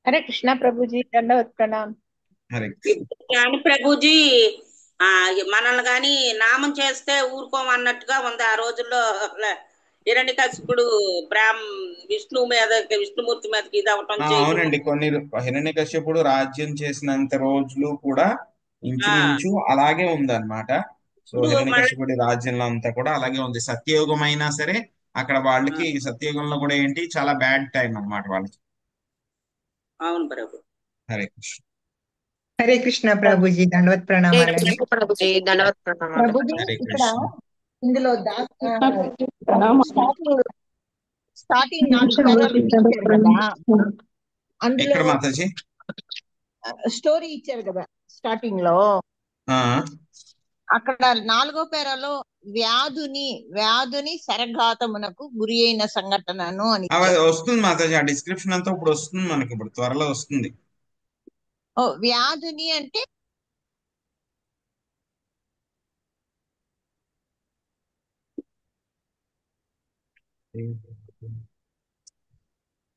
హరే కృష్ణ ప్రభుజీ, దండవత్ ప్రణామ్. హరే జ్ఞాని ప్రభుజీ మనల్ని కానీ నామం చేస్తే ఊరుకోమన్నట్టుగా ఉంది ఆ రోజుల్లో. హిరణ్యకశిపుడు విష్ణుమూర్తి మీదకి ఇది అవటం అవునండి. కొన్ని హిరణ్యకశ్యపుడు రాజ్యం చేసినంత రోజులు కూడా ఇంచుమించు అలాగే ఉందన్నమాట. సో హిరణ్యకశ్యపుడి రాజ్యంలో అంతా కూడా అలాగే ఉంది. సత్యయుగం అయినా సరే అక్కడ వాళ్ళకి సత్యయుగంలో కూడా ఏంటి చాలా బ్యాడ్ టైం అన్నమాట వాళ్ళకి. అవును ప్రభు. హరే కృష్ణ. హరే కృష్ణ ప్రభుజీ, దండవత్ ప్రణామాలండి. ప్రభుజీ హరే ఇక్కడ కృష్ణ. ఇందులో స్టార్టింగ్ 4 పేరాలు ఇచ్చారు కదా, అందులో ఎక్కడ మాతాజీ స్టోరీ ఇచ్చారు కదా స్టార్టింగ్ లో. అక్కడ 4వ పేరాలో వ్యాధుని శరఘాతమునకు గురి అయిన సంఘటనను అని వస్తుంది మాతాజీ. ఆ డిస్క్రిప్షన్ అంతా ఇప్పుడు వస్తుంది మనకి, ఇప్పుడు త్వరలో వస్తుంది. వ్యాధుని అంటే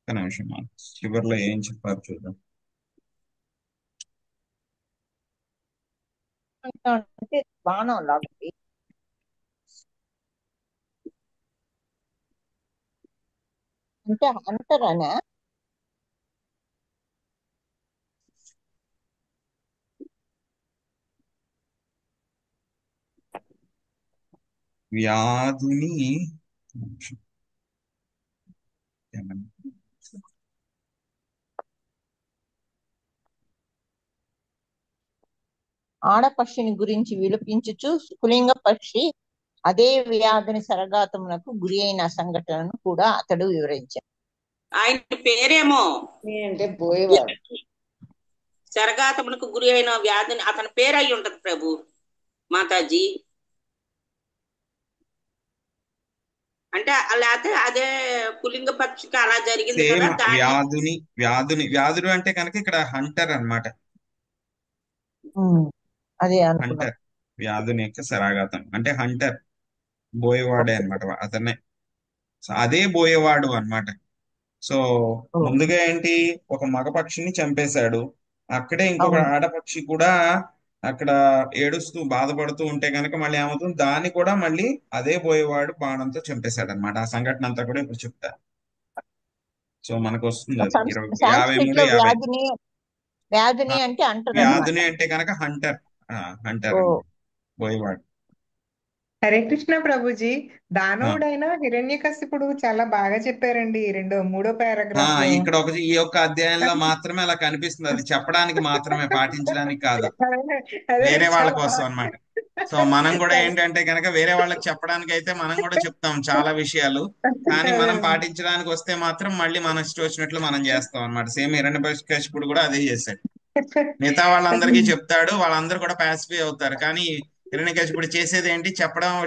ఒక నిమిషం చివరిలో ఏం చెప్పారు చూద్దాం. అంటే బాణం లాంటి అంటే అంటారానా? వ్యాధుని ఆడపక్షిని గురించి విలపించుచు పులింగ పక్షి అదే వ్యాధుని శరఘాతమునకు గురి అయిన సంఘటనను కూడా అతడు వివరించాడు. ఆయన పేరేమో అంటే పోయేవాడు. శరఘాతమునకు గురి అయిన వ్యాధిని అతని పేరు అయి ఉంటది ప్రభు మాతాజీ. అంటే లేకపోతే అదే పులింగ పక్షికి అలా జరిగింది కదా. వ్యాధుడు అంటే కనుక ఇక్కడ హంటర్ అన్నమాట. అదే హంటర్, వ్యాధుని యొక్క శరాఘాతం అంటే హంటర్, బోయేవాడే అన్నమాట అతనే. అదే బోయేవాడు అన్నమాట. సో ముందుగా ఏంటి, ఒక మగ పక్షిని చంపేశాడు. అక్కడే ఇంకొక ఆడపక్షి కూడా అక్కడ ఏడుస్తూ బాధపడుతూ ఉంటే కనుక మళ్ళీ ఏమవుతుంది, దాన్ని కూడా మళ్ళీ అదే బోయేవాడు బాణంతో చంపేశాడు అనమాట. ఆ సంఘటన అంతా కూడా ఇప్పుడు చెప్తా. సో మనకు వస్తుంది అది 53-50. వ్యాధుని అంటే అంటారు. వ్యాధుని అంటే కనుక హంటర్ బోయేవాడు. హరే కృష్ణ ప్రభుజీ, దానవుడైన హిరణ్యకశిపుడు చాలా బాగా చెప్పారండి. 3వ పారాగ్రాఫ్ లో. ఇక్కడ ఈ యొక్క అధ్యాయంలో మాత్రమే అలా కనిపిస్తుంది. అది చెప్పడానికి మాత్రమే, పాటించడానికి కాదు, వేరే వాళ్ళ కోసం అన్నమాట. సో మనం కూడా ఏంటంటే కనుక వేరే వాళ్ళకి చెప్పడానికి అయితే మనం కూడా చెప్తాం చాలా విషయాలు, కానీ మనం పాటించడానికి వస్తే మాత్రం మళ్ళీ మన ఇష్టం వచ్చినట్లు మనం చేస్తాం అన్నమాట. సేమ్ హిరణ్యకశిపుడు కూడా అదే చేశాడు. మిగతా వాళ్ళందరికీ చెప్తాడు, వాళ్ళందరూ కూడా పాసిఫై అవుతారు. కానీ హిరణ్యకశిపుడు చేసేది ఏంటి,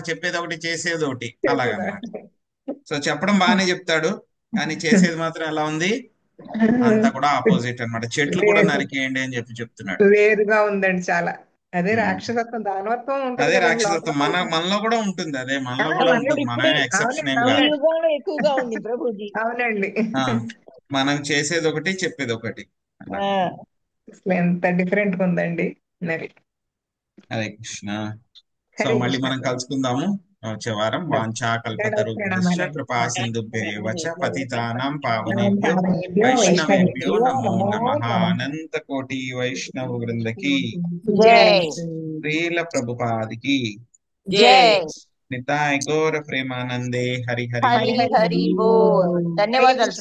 చెప్పేది ఒకటి చేసేది ఒకటి, అలాగన్నమాట. సో చెప్పడం బాగానే చెప్తాడు, కానీ చేసేది మాత్రం ఎలా ఉంది, అంతా కూడా ఆపోజిట్ అన్నమాట. చెట్లు కూడా నరికేయండి అని చెప్తున్నాడు. వేరుగా ఉందండి చాలా. అదే రాక్షసత్వం, దానవత్వం ఉంటుంది. అదే రాక్షసత్వం మనలో కూడా ఉంటుంది. అదే మనలో కూడా ఉంటుంది. మనమే ఎక్సెప్షన్ ఏం కాదు. ఎక్కువగా ఉంది ప్రభుజీ. అవునండి. మనం చేసేది ఒకటి, చెప్పేది ఒకటి, ఎంత డిఫరెంట్ గా ఉందండి మరి. హరే కృష్ణ. సో హరే మళ్ళీ కృష్ణ మనం ప్రభు. కలుసుకుందాము వచ్చే వారం. వాంఛా కల్పతరుభ్యశ్చ కృపా సింధుభ్యేవ చ పతితానాం పావనేభ్యో వైష్ణవేభ్యో నమో నమః. అనంత కోటి వైష్ణవ వృందకి జై శ్రీల ప్రభుపాదికి జై నితాయ్ గౌర ప్రేమానందే హరి హరి హరి హరి బోల్. ధన్యవాదాలు.